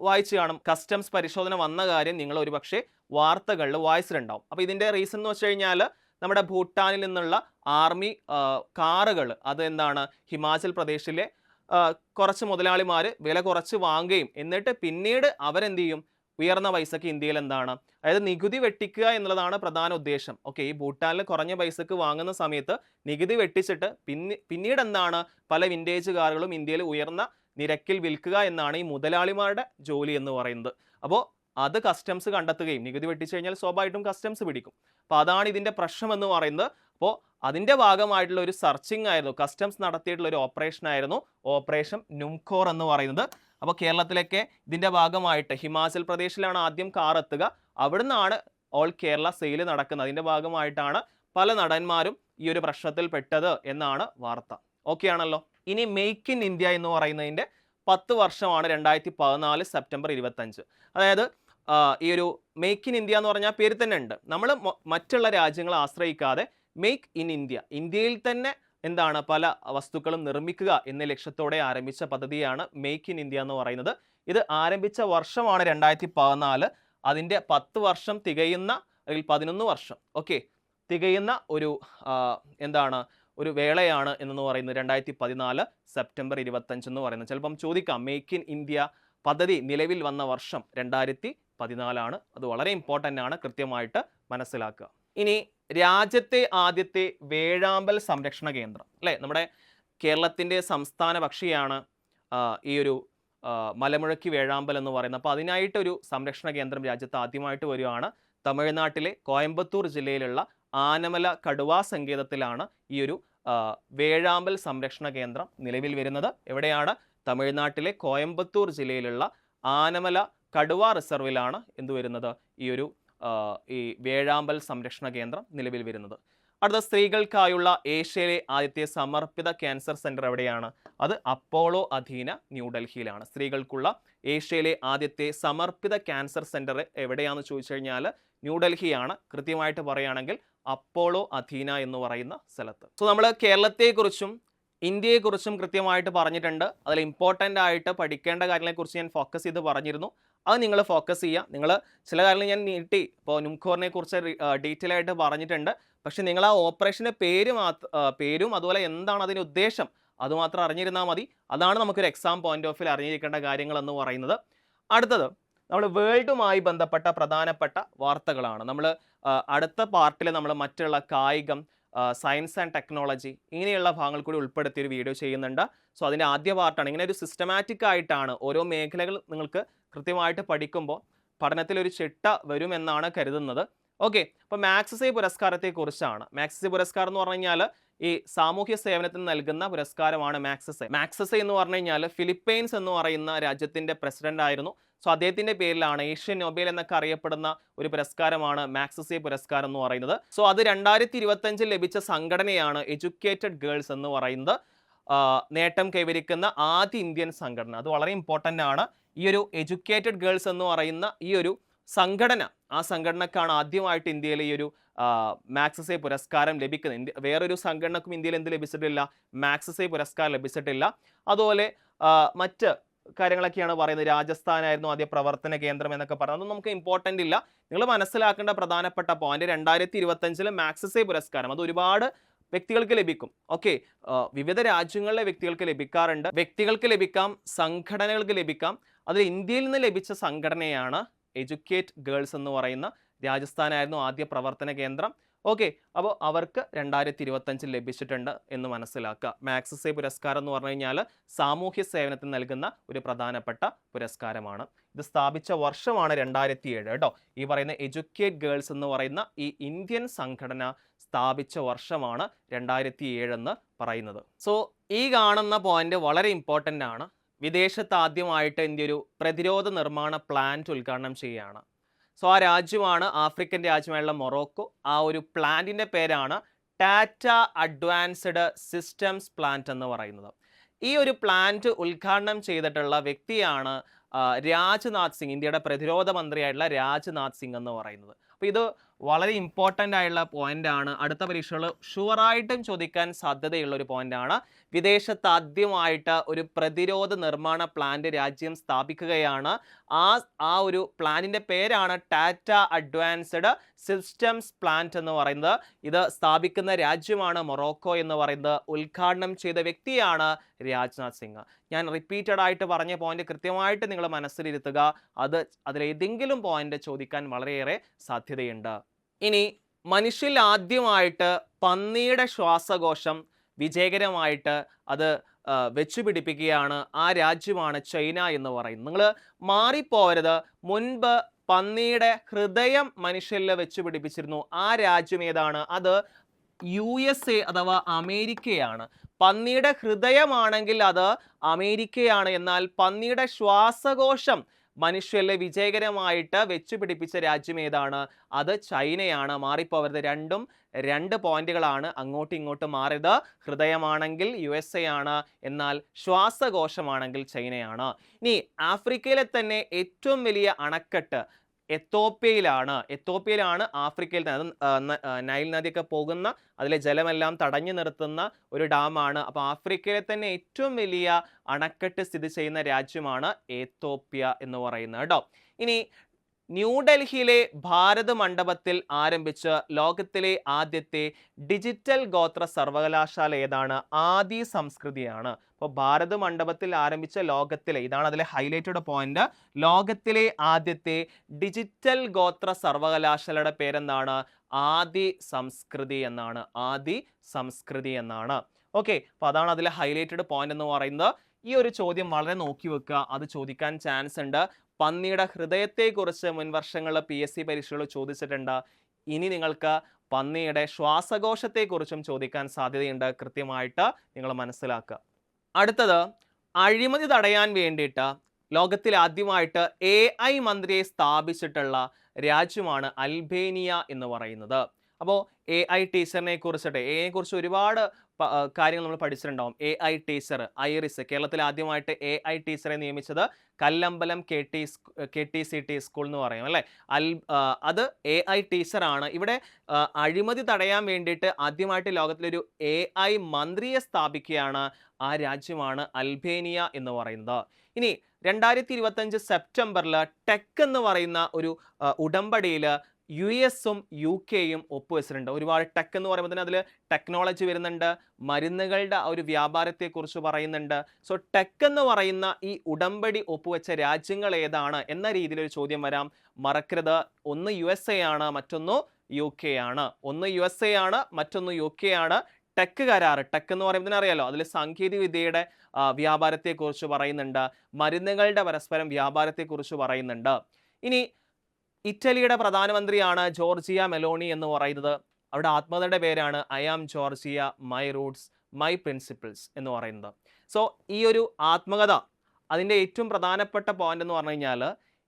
വായിച്ചു കാണും. കസ്റ്റംസ് പരിശോധന വന്ന കാര്യം നിങ്ങൾ ഒരുപക്ഷെ വാർത്തകളിൽ വായിച്ചിട്ടുണ്ടാവും. അപ്പോൾ ഇതിൻ്റെ റീസൺ എന്ന് വെച്ച് കഴിഞ്ഞാൽ നമ്മുടെ ഭൂട്ടാനിൽ നിന്നുള്ള ആർമി കാറുകൾ അത് എന്താണ് ഹിമാചൽ പ്രദേശിലെ കുറച്ച് മുതലാളിമാർ വില കുറച്ച് വാങ്ങുകയും എന്നിട്ട് പിന്നീട് അവരെന്ത് ചെയ്യും? ഉയർന്ന പൈസക്ക് ഇന്ത്യയിൽ എന്താണ്, അതായത് നികുതി വെട്ടിക്കുക എന്നുള്ളതാണ് പ്രധാന ഉദ്ദേശം. ഓക്കെ, ഈ ഭൂട്ടാനിൽ കുറഞ്ഞ പൈസക്ക് വാങ്ങുന്ന സമയത്ത് നികുതി വെട്ടിച്ചിട്ട് പിന്നീട് എന്താണ് പല വിൻറ്റേജ് കാറുകളും ഇന്ത്യയിൽ ഉയർന്ന നിരക്കിൽ വിൽക്കുക എന്നാണ് ഈ മുതലാളിമാരുടെ ജോലി എന്ന് പറയുന്നത്. അപ്പോൾ അത് കസ്റ്റംസ് കണ്ടെത്തുകയും നികുതി വെട്ടിച്ചു കഴിഞ്ഞാൽ സ്വാഭാവികമായിട്ടും കസ്റ്റംസ് പിടിക്കും. അപ്പോൾ അതാണ് ഇതിൻ്റെ പ്രശ്നം എന്ന് പറയുന്നത്. അപ്പോൾ അതിൻ്റെ ഭാഗമായിട്ടുള്ള ഒരു സർച്ചിങ് ആയിരുന്നു, കസ്റ്റംസ് നടത്തിയിട്ടുള്ള ഒരു ഓപ്പറേഷൻ ആയിരുന്നു ഓപ്പറേഷൻ നുംകോർ എന്ന് പറയുന്നത്. അപ്പോൾ കേരളത്തിലേക്ക് ഇതിൻ്റെ ഭാഗമായിട്ട് ഹിമാചൽ പ്രദേശിലാണ് ആദ്യം കാർ എത്തുക, അവിടുന്നാണ് ഓൾ കേരള സെയിൽ നടക്കുന്നത്. അതിൻ്റെ ഭാഗമായിട്ടാണ് പല നടന്മാരും ഈ ഒരു പ്രശ്നത്തിൽ പെട്ടത് എന്നാണ് വാർത്ത. ഓക്കെ ആണല്ലോ. ഇനി മെയ്ക്ക് ഇൻ ഇന്ത്യ എന്ന് പറയുന്നതിൻ്റെ 10 വർഷമാണ് 2014 സെപ്റ്റംബർ 25. അതായത് ഈ ഒരു മെയ്ക്ക് ഇൻ ഇന്ത്യ എന്ന് പറഞ്ഞാൽ പേര് തന്നെ ഉണ്ട്, നമ്മൾ മറ്റുള്ള രാജ്യങ്ങളെ ആശ്രയിക്കാതെ മെയ്ക്ക് ഇൻ ഇന്ത്യ, ഇന്ത്യയിൽ തന്നെ എന്താണ് പല വസ്തുക്കളും നിർമ്മിക്കുക എന്ന ലക്ഷ്യത്തോടെ ആരംഭിച്ച പദ്ധതിയാണ് മെയ്ക്ക് ഇൻ ഇന്ത്യ എന്ന് പറയുന്നത്. ഇത് ആരംഭിച്ച വർഷമാണ് 2014. അതിൻ്റെ 10 വർഷം തികയുന്ന, അല്ലെങ്കിൽ 11 വർഷം ഓക്കെ തികയുന്ന ഒരു എന്താണ് ഒരു വേളയാണ് എന്ന് പറയുന്നത് 2014 സെപ്റ്റംബർ 25 എന്ന് പറയുന്നത്. ചിലപ്പം ചോദിക്കാം, മെയ്ക്ക് ഇൻ ഇന്ത്യ പദ്ധതി നിലവിൽ വന്ന വർഷം 2014 അത് വളരെ ഇമ്പോർട്ടൻ്റ് ആണ്, കൃത്യമായിട്ട് മനസ്സിലാക്കുക. ഇനി രാജ്യത്തെ ആദ്യത്തെ വേഴാമ്പൽ സംരക്ഷണ കേന്ദ്രം അല്ലേ, നമ്മുടെ കേരളത്തിൻ്റെ സംസ്ഥാന പക്ഷിയാണ് ഈ ഒരു മലമുഴക്കി വേഴാമ്പൽ എന്ന് പറയുന്നത്. അപ്പോൾ അതിനായിട്ടൊരു സംരക്ഷണ കേന്ദ്രം രാജ്യത്ത് ആദ്യമായിട്ട് വരികയാണ്. തമിഴ്നാട്ടിലെ കോയമ്പത്തൂർ ജില്ലയിലുള്ള ആനമല കടുവാ സങ്കേതത്തിലാണ് ഈ ഒരു വേഴാമ്പൽ സംരക്ഷണ കേന്ദ്രം നിലവിൽ വരുന്നത്. എവിടെയാണ്? തമിഴ്നാട്ടിലെ കോയമ്പത്തൂർ ജില്ലയിലുള്ള ആനമല കടുവാ റിസർവിലാണ് എന്ത് വരുന്നത്, ഈ വേഴാമ്പൽ സംരക്ഷണ കേന്ദ്രം നിലവിൽ വരുന്നത്. അടുത്ത, സ്ത്രീകൾക്കായുള്ള ഏഷ്യയിലെ ആദ്യത്തെ സമർപ്പിത ക്യാൻസർ സെന്റർ എവിടെയാണ്? അത് അപ്പോളോ അധീന ന്യൂഡൽഹിയിലാണ്. സ്ത്രീകൾക്കുള്ള ഏഷ്യയിലെ ആദ്യത്തെ സമർപ്പിത ക്യാൻസർ സെന്റർ എവിടെയാണെന്ന് ചോദിച്ചു കഴിഞ്ഞാൽ ന്യൂഡൽഹിയാണ്. കൃത്യമായിട്ട് പറയുകയാണെങ്കിൽ അപ്പോളോ അധീന എന്ന് പറയുന്ന സ്ഥലത്ത്. സോ നമ്മൾ കേരളത്തെക്കുറിച്ചും ഇന്ത്യയെക്കുറിച്ചും കൃത്യമായിട്ട് പറഞ്ഞിട്ടുണ്ട്. അതിൽ ഇമ്പോർട്ടൻ്റ് ആയിട്ട് പഠിക്കേണ്ട കാര്യങ്ങളെക്കുറിച്ച് ഞാൻ ഫോക്കസ് ചെയ്ത് പറഞ്ഞിരുന്നു. അത് നിങ്ങൾ ഫോക്കസ് ചെയ്യുക. നിങ്ങൾ ചില കാര്യങ്ങൾ ഞാൻ നീട്ടി, ഇപ്പോൾ നുംകോറിനെ കുറിച്ച് ഡീറ്റെയിൽ ആയിട്ട് പറഞ്ഞിട്ടുണ്ട്. പക്ഷെ നിങ്ങൾ ആ ഓപ്പറേഷൻ്റെ പേരും അതുപോലെ എന്താണ് അതിൻ്റെ ഉദ്ദേശം അതുമാത്രം അറിഞ്ഞിരുന്നാൽ മതി. അതാണ് നമുക്കൊരു എക്സാം പോയിന്റ് ഓഫ് വ്യൂ അറിഞ്ഞിരിക്കേണ്ട കാര്യങ്ങളെന്ന് പറയുന്നത്. അടുത്തത്, നമ്മൾ വേൾഡുമായി ബന്ധപ്പെട്ട പ്രധാനപ്പെട്ട വാർത്തകളാണ്. നമ്മൾ അടുത്ത പാർട്ടിൽ നമ്മൾ മറ്റുള്ള കായികം, സയൻസ് ആൻഡ് ടെക്നോളജി ഇങ്ങനെയുള്ള ഭാഗങ്ങൾ കൂടി ഉൾപ്പെടുത്തിയൊരു വീഡിയോ ചെയ്യുന്നുണ്ട്. സോ അതിൻ്റെ ആദ്യ പാർട്ടാണ്. ഇങ്ങനെ ഒരു സിസ്റ്റമാറ്റിക് ആയിട്ടാണ് ഓരോ മേഖലകൾ നിങ്ങൾക്ക് കൃത്യമായിട്ട് പഠിക്കുമ്പോൾ പഠനത്തിലൊരു ചിട്ട വരുമെന്നാണ് കരുതുന്നത്. ഓക്കെ, അപ്പോൾ മാഗ്സസേ പുരസ്കാരത്തെക്കുറിച്ചാണ്. മാഗ്സസേ പുരസ്കാരം എന്ന് പറഞ്ഞു കഴിഞ്ഞാൽ ഈ സാമൂഹ്യ സേവനത്തിന് നൽകുന്ന പുരസ്കാരമാണ് മാഗ്സസേ. മാഗ്സസേ എന്ന് പറഞ്ഞു കഴിഞ്ഞാൽ ഫിലിപ്പൈൻസ് എന്ന് പറയുന്ന രാജ്യത്തിൻ്റെ പ്രസിഡന്റ് ആയിരുന്നു. സോ അദ്ദേഹത്തിൻ്റെ പേരിലാണ് ഏഷ്യൻ നൊബേൽ എന്നൊക്കെ അറിയപ്പെടുന്ന ഒരു പുരസ്കാരമാണ് മാഗ്സസേ പുരസ്കാരം എന്ന് പറയുന്നത്. സോ അത് 2025 ലഭിച്ച സംഘടനയാണ് എഡ്യൂക്കേറ്റഡ് ഗേൾസ് എന്ന് പറയുന്നത്. നേട്ടം കൈവരിക്കുന്ന ആദ്യ ഇന്ത്യൻ സംഘടന. അത് വളരെ ഇമ്പോർട്ടൻ്റ് ആണ്. ഈ ഒരു എഡ്യൂക്കേറ്റഡ് ഗേൾസ് എന്ന് പറയുന്ന ഈ ഒരു സംഘടന, ആ സംഘടനക്കാണ് ആദ്യമായിട്ട് ഇന്ത്യയിലെ ഈ ഒരു മാഗ്സസേ പുരസ്കാരം ലഭിക്കുന്നത്. വേറൊരു സംഘടനക്കും ഇന്ത്യയിൽ എന്ത് ലഭിച്ചിട്ടില്ല? മാഗ്സസേ പുരസ്കാരം ലഭിച്ചിട്ടില്ല. അതുപോലെ മറ്റ് കാര്യങ്ങളൊക്കെയാണ് പറയുന്നത്. രാജസ്ഥാനായിരുന്നു ആദ്യ പ്രവർത്തന കേന്ദ്രം എന്നൊക്കെ പറയുന്നത്. അതൊന്നും നമുക്ക് ഇമ്പോർട്ടൻ്റ് ഇല്ല. നിങ്ങൾ മനസ്സിലാക്കേണ്ട പ്രധാനപ്പെട്ട പോയിന്റ് 2025 മാഗ്സസേ പുരസ്കാരം അത് ഒരുപാട് വ്യക്തികൾക്ക് ലഭിക്കും. ഓക്കെ, വിവിധ രാജ്യങ്ങളിലെ വ്യക്തികൾക്ക് ലഭിക്കാറുണ്ട്. വ്യക്തികൾക്ക് ലഭിക്കാം, സംഘടനകൾക്ക് ലഭിക്കാം. അതിൽ ഇന്ത്യയിൽ നിന്ന് ലഭിച്ച സംഘടനയാണ് എഡ്യൂക്കേറ്റ് ഗേൾസ് എന്ന് പറയുന്ന രാജസ്ഥാനായിരുന്നു ആദ്യ പ്രവർത്തന കേന്ദ്രം. ഓക്കെ, അപ്പോൾ അവർക്ക് 2025 ലഭിച്ചിട്ടുണ്ട് എന്ന് മനസ്സിലാക്കുക. മാഗ്സസേ പുരസ്കാരം എന്ന് പറഞ്ഞു കഴിഞ്ഞാൽ സാമൂഹ്യ സേവനത്തിന് നൽകുന്ന ഒരു പ്രധാനപ്പെട്ട പുരസ്കാരമാണ്. ഇത് സ്ഥാപിച്ച വർഷമാണ് 2007 കേട്ടോ. ഈ പറയുന്ന എഡ്യൂക്കേറ്റ് ഗേൾസ് എന്ന് പറയുന്ന ഈ ഇന്ത്യൻ സംഘടന സ്ഥാപിച്ച വർഷമാണ് 2007 എന്ന് പറയുന്നത്. സോ ഈ കാണുന്ന പോയിന്റ് വളരെ ഇമ്പോർട്ടൻ്റ് ആണ്. വിദേശത്ത് ആദ്യമായിട്ട് ഇന്ത്യ ഒരു പ്രതിരോധ നിർമ്മാണ പ്ലാന്റ് ഉദ്ഘാടനം ചെയ്യുകയാണ്. സോ ആ രാജ്യമാണ് ആഫ്രിക്കൻ രാജ്യമായുള്ള മൊറോക്കോ. ആ ഒരു പ്ലാന്റിൻ്റെ പേരാണ് ടാറ്റ അഡ്വാൻസ്ഡ് സിസ്റ്റംസ് പ്ലാന്റ് എന്ന് പറയുന്നത്. ഈ ഒരു പ്ലാന്റ് ഉദ്ഘാടനം ചെയ്തിട്ടുള്ള വ്യക്തിയാണ് രാജ്നാഥ് സിംഗ്, ഇന്ത്യയുടെ പ്രതിരോധ മന്ത്രിയായിട്ടുള്ള രാജ്നാഥ് സിംഗ് എന്ന് പറയുന്നത്. അപ്പോൾ ഇത് വളരെ ഇമ്പോർട്ടൻ്റ് ആയിട്ടുള്ള പോയിന്റ് ആണ്. അടുത്ത പരീക്ഷകൾ ഷുവറായിട്ടും ചോദിക്കാൻ സാധ്യതയുള്ള ഒരു പോയിന്റ് ആണ്. വിദേശത്ത് ആദ്യമായിട്ട് ഒരു പ്രതിരോധ നിർമ്മാണ പ്ലാന്റ് രാജ്യം സ്ഥാപിക്കുകയാണ്. ആ ഒരു പ്ലാന്റിൻ്റെ പേരാണ് ടാറ്റ അഡ്വാൻസ്ഡ് സിസ്റ്റംസ് പ്ലാന്റ് എന്ന് പറയുന്നത്. ഇത് സ്ഥാപിക്കുന്ന രാജ്യമാണ് മൊറോക്കോ എന്ന് പറയുന്നത്. ഉദ്ഘാടനം ചെയ്ത വ്യക്തിയാണ് രാജ്നാഥ് സിംഗ്. ഞാൻ റിപ്പീറ്റഡ് ആയിട്ട് പറഞ്ഞ പോയിന്റ് കൃത്യമായിട്ട് നിങ്ങൾ മനസ്സിലിരുത്തുക. അതിലേതെങ്കിലും പോയിന്റ് ചോദിക്കാൻ വളരെയേറെ സാധ്യതയുണ്ട്. ഇനി മനുഷ്യരിൽ ആദ്യമായിട്ട് പന്നിയുടെ ശ്വാസകോശം വിജയകരമായിട്ട് അത് വെച്ചുപിടിപ്പിക്കുകയാണ്. ആ രാജ്യമാണ് ചൈന എന്ന് പറയുന്നത്. നിങ്ങൾ മാറിപ്പോവരുത്. മുൻപ് പന്നിയുടെ ഹൃദയം മനുഷ്യരിൽ വെച്ചുപിടിപ്പിച്ചിരുന്നു. ആ രാജ്യം ഏതാണ്? അത് USA അഥവാ അമേരിക്കയാണ്. പന്നിയുടെ ഹൃദയമാണെങ്കിൽ അത് അമേരിക്കയാണ്. എന്നാൽ പന്നിയുടെ ശ്വാസകോശം മനുഷ്യരിൽ വിജയകരമായിട്ട് വെച്ചുപിടിപ്പിച്ച രാജ്യം ഏതാണ്? അത് ചൈനയാണ്. മാറിപ്പോവരുത്. രണ്ടും 2 പോയിന്റുകളാണ്. അങ്ങോട്ടും ഇങ്ങോട്ടും മാറിയത്. ഹൃദയമാണെങ്കിൽ USA ആണ്, എന്നാൽ ശ്വാസകോശമാണെങ്കിൽ ചൈനയാണ്. ഇനി ആഫ്രിക്കയിലെ തന്നെ ഏറ്റവും വലിയ അണക്കെട്ട് എത്തോപ്യയിലാണ്. ആഫ്രിക്കയിൽ നൈൽ നദിയൊക്കെ പോകുന്ന അതിലെ ജലമെല്ലാം തടഞ്ഞു നിർത്തുന്ന ഒരു ഡാമാണ്. അപ്പോൾ ആഫ്രിക്കയിലെ തന്നെ ഏറ്റവും വലിയ അണക്കെട്ട് സ്ഥിതി ചെയ്യുന്ന രാജ്യമാണ് എത്തോപ്യ എന്ന് പറയുന്നത് കേട്ടോ. ഇനി ന്യൂഡൽഹിയിലെ ഭാരത് മണ്ഡപത്തിൽ ആരംഭിച്ച ലോകത്തിലെ ആദ്യത്തെ ഡിജിറ്റൽ ഗോത്ര സർവകലാശാല ഏതാണ്? ആദി സംസ്കൃതിയാണ്. അപ്പോൾ ഭാരത് മണ്ഡപത്തിൽ ആരംഭിച്ച ലോകത്തിലെ, ഇതാണ് അതിലെ ഹൈലൈറ്റഡ് പോയിന്റ്, ലോകത്തിലെ ആദ്യത്തെ ഡിജിറ്റൽ ഗോത്ര സർവകലാശാലയുടെ പേരെന്താണ്? ആദി സംസ്കൃതി എന്നാണ്. ആദി സംസ്കൃതി എന്നാണ്. ഓക്കെ, അപ്പോൾ അതാണ് അതിലെ ഹൈലൈറ്റഡ് പോയിന്റ് എന്ന് പറയുന്നത്. ഈ ഒരു ചോദ്യം വളരെ നോക്കി വെക്കുക. അത് ചോദിക്കാൻ ചാൻസ് ഉണ്ട്. പന്നിയുടെ ഹൃദയത്തെക്കുറിച്ച് മുൻ വർഷങ്ങളിൽ PSC പരീക്ഷകൾ ചോദിച്ചിട്ടുണ്ട്. ഇനി നിങ്ങൾക്ക് പന്നിയുടെ ശ്വാസകോശത്തെക്കുറിച്ചും ചോദിക്കാൻ സാധ്യതയുണ്ട്. കൃത്യമായിട്ട് നിങ്ങൾ മനസ്സിലാക്കുക. അടുത്തത്, അഴിമതി തടയാൻ വേണ്ടിയിട്ട് ലോകത്തിൽ ആദ്യമായിട്ട് AI മന്ത്രിയെ സ്ഥാപിച്ചിട്ടുള്ള രാജ്യമാണ് അൽബേനിയ എന്ന് പറയുന്നത്. അപ്പോൾ AI ടീച്ചറിനെ കുറിച്ചിട്ട്, AI കുറിച്ച് ഒരുപാട് കാര്യങ്ങൾ നമ്മൾ പഠിച്ചിട്ടുണ്ടാവും. AI ടീച്ചർ ഐറിസ്, കേരളത്തിൽ ആദ്യമായിട്ട് AI ടീച്ചറെ നിയമിച്ചത് കല്ലമ്പലം KTCT സ്കൂൾ എന്ന് പറയും അല്ലേ. അത് AI ടീച്ചറാണ്. ഇവിടെ അഴിമതി തടയാൻ വേണ്ടിയിട്ട് ആദ്യമായിട്ട് ലോകത്തിലൊരു AI മന്ത്രിയെ സ്ഥാപിക്കുകയാണ്. ആ രാജ്യമാണ് അൽബേനിയ എന്ന് പറയുന്നത്. ഇനി 2025 സെപ്റ്റംബറിൽ ടെക് എന്ന് പറയുന്ന ഒരു ഉടമ്പടിയിൽ US-ഉം UK-യും ഒപ്പുവെച്ചിട്ടുണ്ട്. ഒരുപാട് ടെക് എന്ന് പറയുമ്പോൾ തന്നെ അതിൽ ടെക്നോളജി വരുന്നുണ്ട്, മരുന്നുകളുടെ ഒരു വ്യാപാരത്തെക്കുറിച്ച് പറയുന്നുണ്ട്. സോ ടെക് എന്ന് പറയുന്ന ഈ ഉടമ്പടി ഒപ്പുവെച്ച രാജ്യങ്ങൾ ഏതാണ് എന്ന രീതിയിലൊരു ചോദ്യം വരാം. മറക്കരുത്, ഒന്ന് USA ആണ്, മറ്റൊന്ന് UK ആണ്. ഒന്ന് USA ആണ്, മറ്റൊന്ന് UK ആണ്. ടെക് കരാർ, ടെക് എന്ന് പറയുമ്പോൾ തന്നെ അറിയാലോ, അതിൽ സാങ്കേതിക വിദ്യയുടെ വ്യാപാരത്തെക്കുറിച്ച് പറയുന്നുണ്ട്, മരുന്നുകളുടെ പരസ്പരം വ്യാപാരത്തെക്കുറിച്ച് പറയുന്നുണ്ട്. ഇനി ഇറ്റലിയുടെ പ്രധാനമന്ത്രിയാണ് ജോർജിയ മെലോണി എന്ന് പറയുന്നത്. അവിടെ ആത്മകഥയുടെ പേരാണ് I am Giorgia, my roots, my principles എന്ന് പറയുന്നത്. സോ ഈ ഒരു ആത്മകഥ, അതിൻ്റെ ഏറ്റവും പ്രധാനപ്പെട്ട പോയിന്റ് എന്ന് പറഞ്ഞു കഴിഞ്ഞാൽ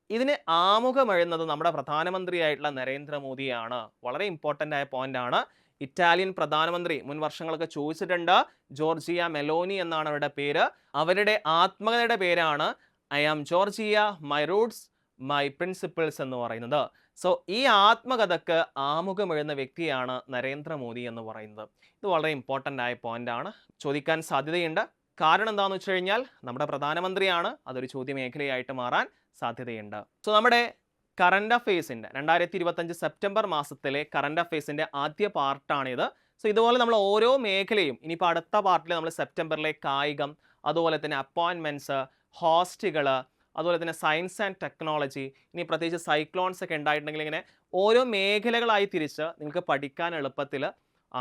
ഇതിന് ആമുഖം എഴുതുന്നത് നമ്മുടെ പ്രധാനമന്ത്രിയായിട്ടുള്ള നരേന്ദ്രമോദിയാണ്. വളരെ ഇമ്പോർട്ടൻ്റ് ആയ പോയിന്റ് ആണ്. ഇറ്റാലിയൻ പ്രധാനമന്ത്രി മുൻ വർഷങ്ങളൊക്കെ ചോദിച്ചിട്ടുണ്ട്. ജോർജിയ മെലോനി എന്നാണ് അവരുടെ പേര്. അവരുടെ ആത്മകഥയുടെ പേരാണ് I am Giorgia, my roots, my principles എന്ന് പറയുന്നത്. സോ ഈ ആത്മകഥക്ക് ആമുഖം എഴുതുന്ന വ്യക്തിയാണ് നരേന്ദ്രമോദി എന്ന് പറയുന്നത്. ഇത് വളരെ ഇമ്പോർട്ടൻ്റ് ആയ പോയിന്റ് ആണ്. ചോദിക്കാൻ സാധ്യതയുണ്ട്. കാരണം എന്താണെന്ന് വെച്ച് കഴിഞ്ഞാൽ നമ്മുടെ പ്രധാനമന്ത്രിയാണ്. അതൊരു ചോദ്യമേഖലയായിട്ട് മാറാൻ സാധ്യതയുണ്ട്. സോ നമ്മുടെ കറണ്ട് അഫയേഴ്സിൻ്റെ 2025 സെപ്റ്റംബർ മാസത്തിലെ കറണ്ട് അഫയേഴ്സിൻ്റെ ആദ്യ പാർട്ടാണിത്. സോ ഇതുപോലെ നമ്മൾ ഓരോ മേഖലയും, ഇനിയിപ്പോൾ അടുത്ത പാർട്ടിൽ നമ്മൾ സെപ്റ്റംബറിലെ കായികം, അതുപോലെ തന്നെ അപ്പോയിൻമെൻറ്റ്സ്, ഹോസ്റ്റുകൾ, അതുപോലെ തന്നെ സയൻസ് ആൻഡ് ടെക്നോളജി, ഇനി പ്രത്യേകിച്ച് സൈക്ലോൺസ് ഒക്കെ ഉണ്ടായിട്ടുണ്ടെങ്കിൽ ഇങ്ങനെ ഓരോ മേഖലകളായി തിരിച്ച് നിങ്ങൾക്ക് പഠിക്കാൻ എളുപ്പത്തിൽ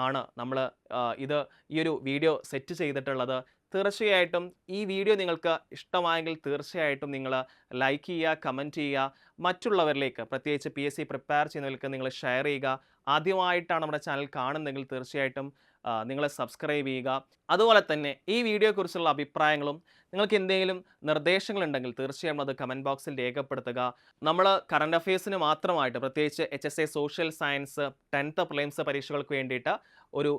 ആണ് നമ്മൾ ഈ ഒരു വീഡിയോ സെറ്റ് ചെയ്തിട്ടുള്ളത്. തീർച്ചയായിട്ടും ഈ വീഡിയോ നിങ്ങൾക്ക് ഇഷ്ടമായെങ്കിൽ തീർച്ചയായിട്ടും നിങ്ങൾ ലൈക്ക് ചെയ്യുക, കമൻറ്റ് ചെയ്യുക, മറ്റുള്ളവരിലേക്ക് പ്രത്യേകിച്ച് PSC പ്രിപ്പയർ ചെയ്യുന്നവർക്ക് നിങ്ങൾ ഷെയർ ചെയ്യുക. ആദ്യമായിട്ടാണ് നമ്മുടെ ചാനൽ കാണുന്നതെങ്കിൽ തീർച്ചയായിട്ടും നിങ്ങൾ സബ്സ്ക്രൈബ് ചെയ്യുക. അതുപോലെ തന്നെ ഈ വീഡിയോയെക്കുറിച്ചുള്ള അഭിപ്രായങ്ങളും നിങ്ങൾക്ക് എന്തെങ്കിലും നിർദ്ദേശങ്ങളുണ്ടെങ്കിൽ തീർച്ചയായും അത് കമൻറ്റ് ബോക്സിൽ രേഖപ്പെടുത്തുക. നമ്മൾ കറണ്ട് അഫയേഴ്സിന് മാത്രമായിട്ട് പ്രത്യേകിച്ച് HSA social science 10th prelims പരീക്ഷകൾക്ക് വേണ്ടിയിട്ട് ഒരു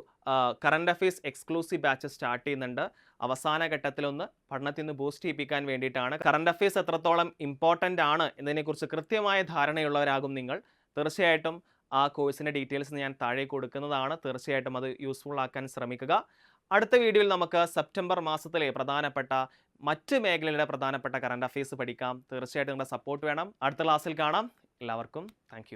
current affairs exclusive batch start ചെയ്യുന്നുണ്ട്. അവസാന ഘട്ടത്തിലൊന്ന് പഠനത്തിൽ നിന്ന് ബൂസ്റ്റ് ചെയ്യിപ്പിക്കാൻ വേണ്ടിയിട്ടാണ്. കറണ്ട് അഫയേഴ്സ് എത്രത്തോളം ഇമ്പോർട്ടൻ്റ് ആണ് എന്നതിനെക്കുറിച്ച് കൃത്യമായ ധാരണയുള്ളവരാകും നിങ്ങൾ. തീർച്ചയായിട്ടും ആ കോഴ്സിൻ്റെ ഡീറ്റെയിൽസ് ഞാൻ താഴെ കൊടുക്കുന്നതാണ്. തീർച്ചയായിട്ടും അത് യൂസ്ഫുൾ ആക്കാൻ ശ്രമിക്കുക. അടുത്ത വീഡിയോയിൽ നമുക്ക് സെപ്റ്റംബർ മാസത്തിലെ പ്രധാനപ്പെട്ട മറ്റ് മേഖലയുടെ പ്രധാനപ്പെട്ട കറണ്ട് അഫയേഴ്സ് പഠിക്കാം. തീർച്ചയായിട്ടും നിങ്ങളുടെ സപ്പോർട്ട് വേണം. അടുത്ത ക്ലാസ്സിൽ കാണാം. എല്ലാവർക്കും താങ്ക്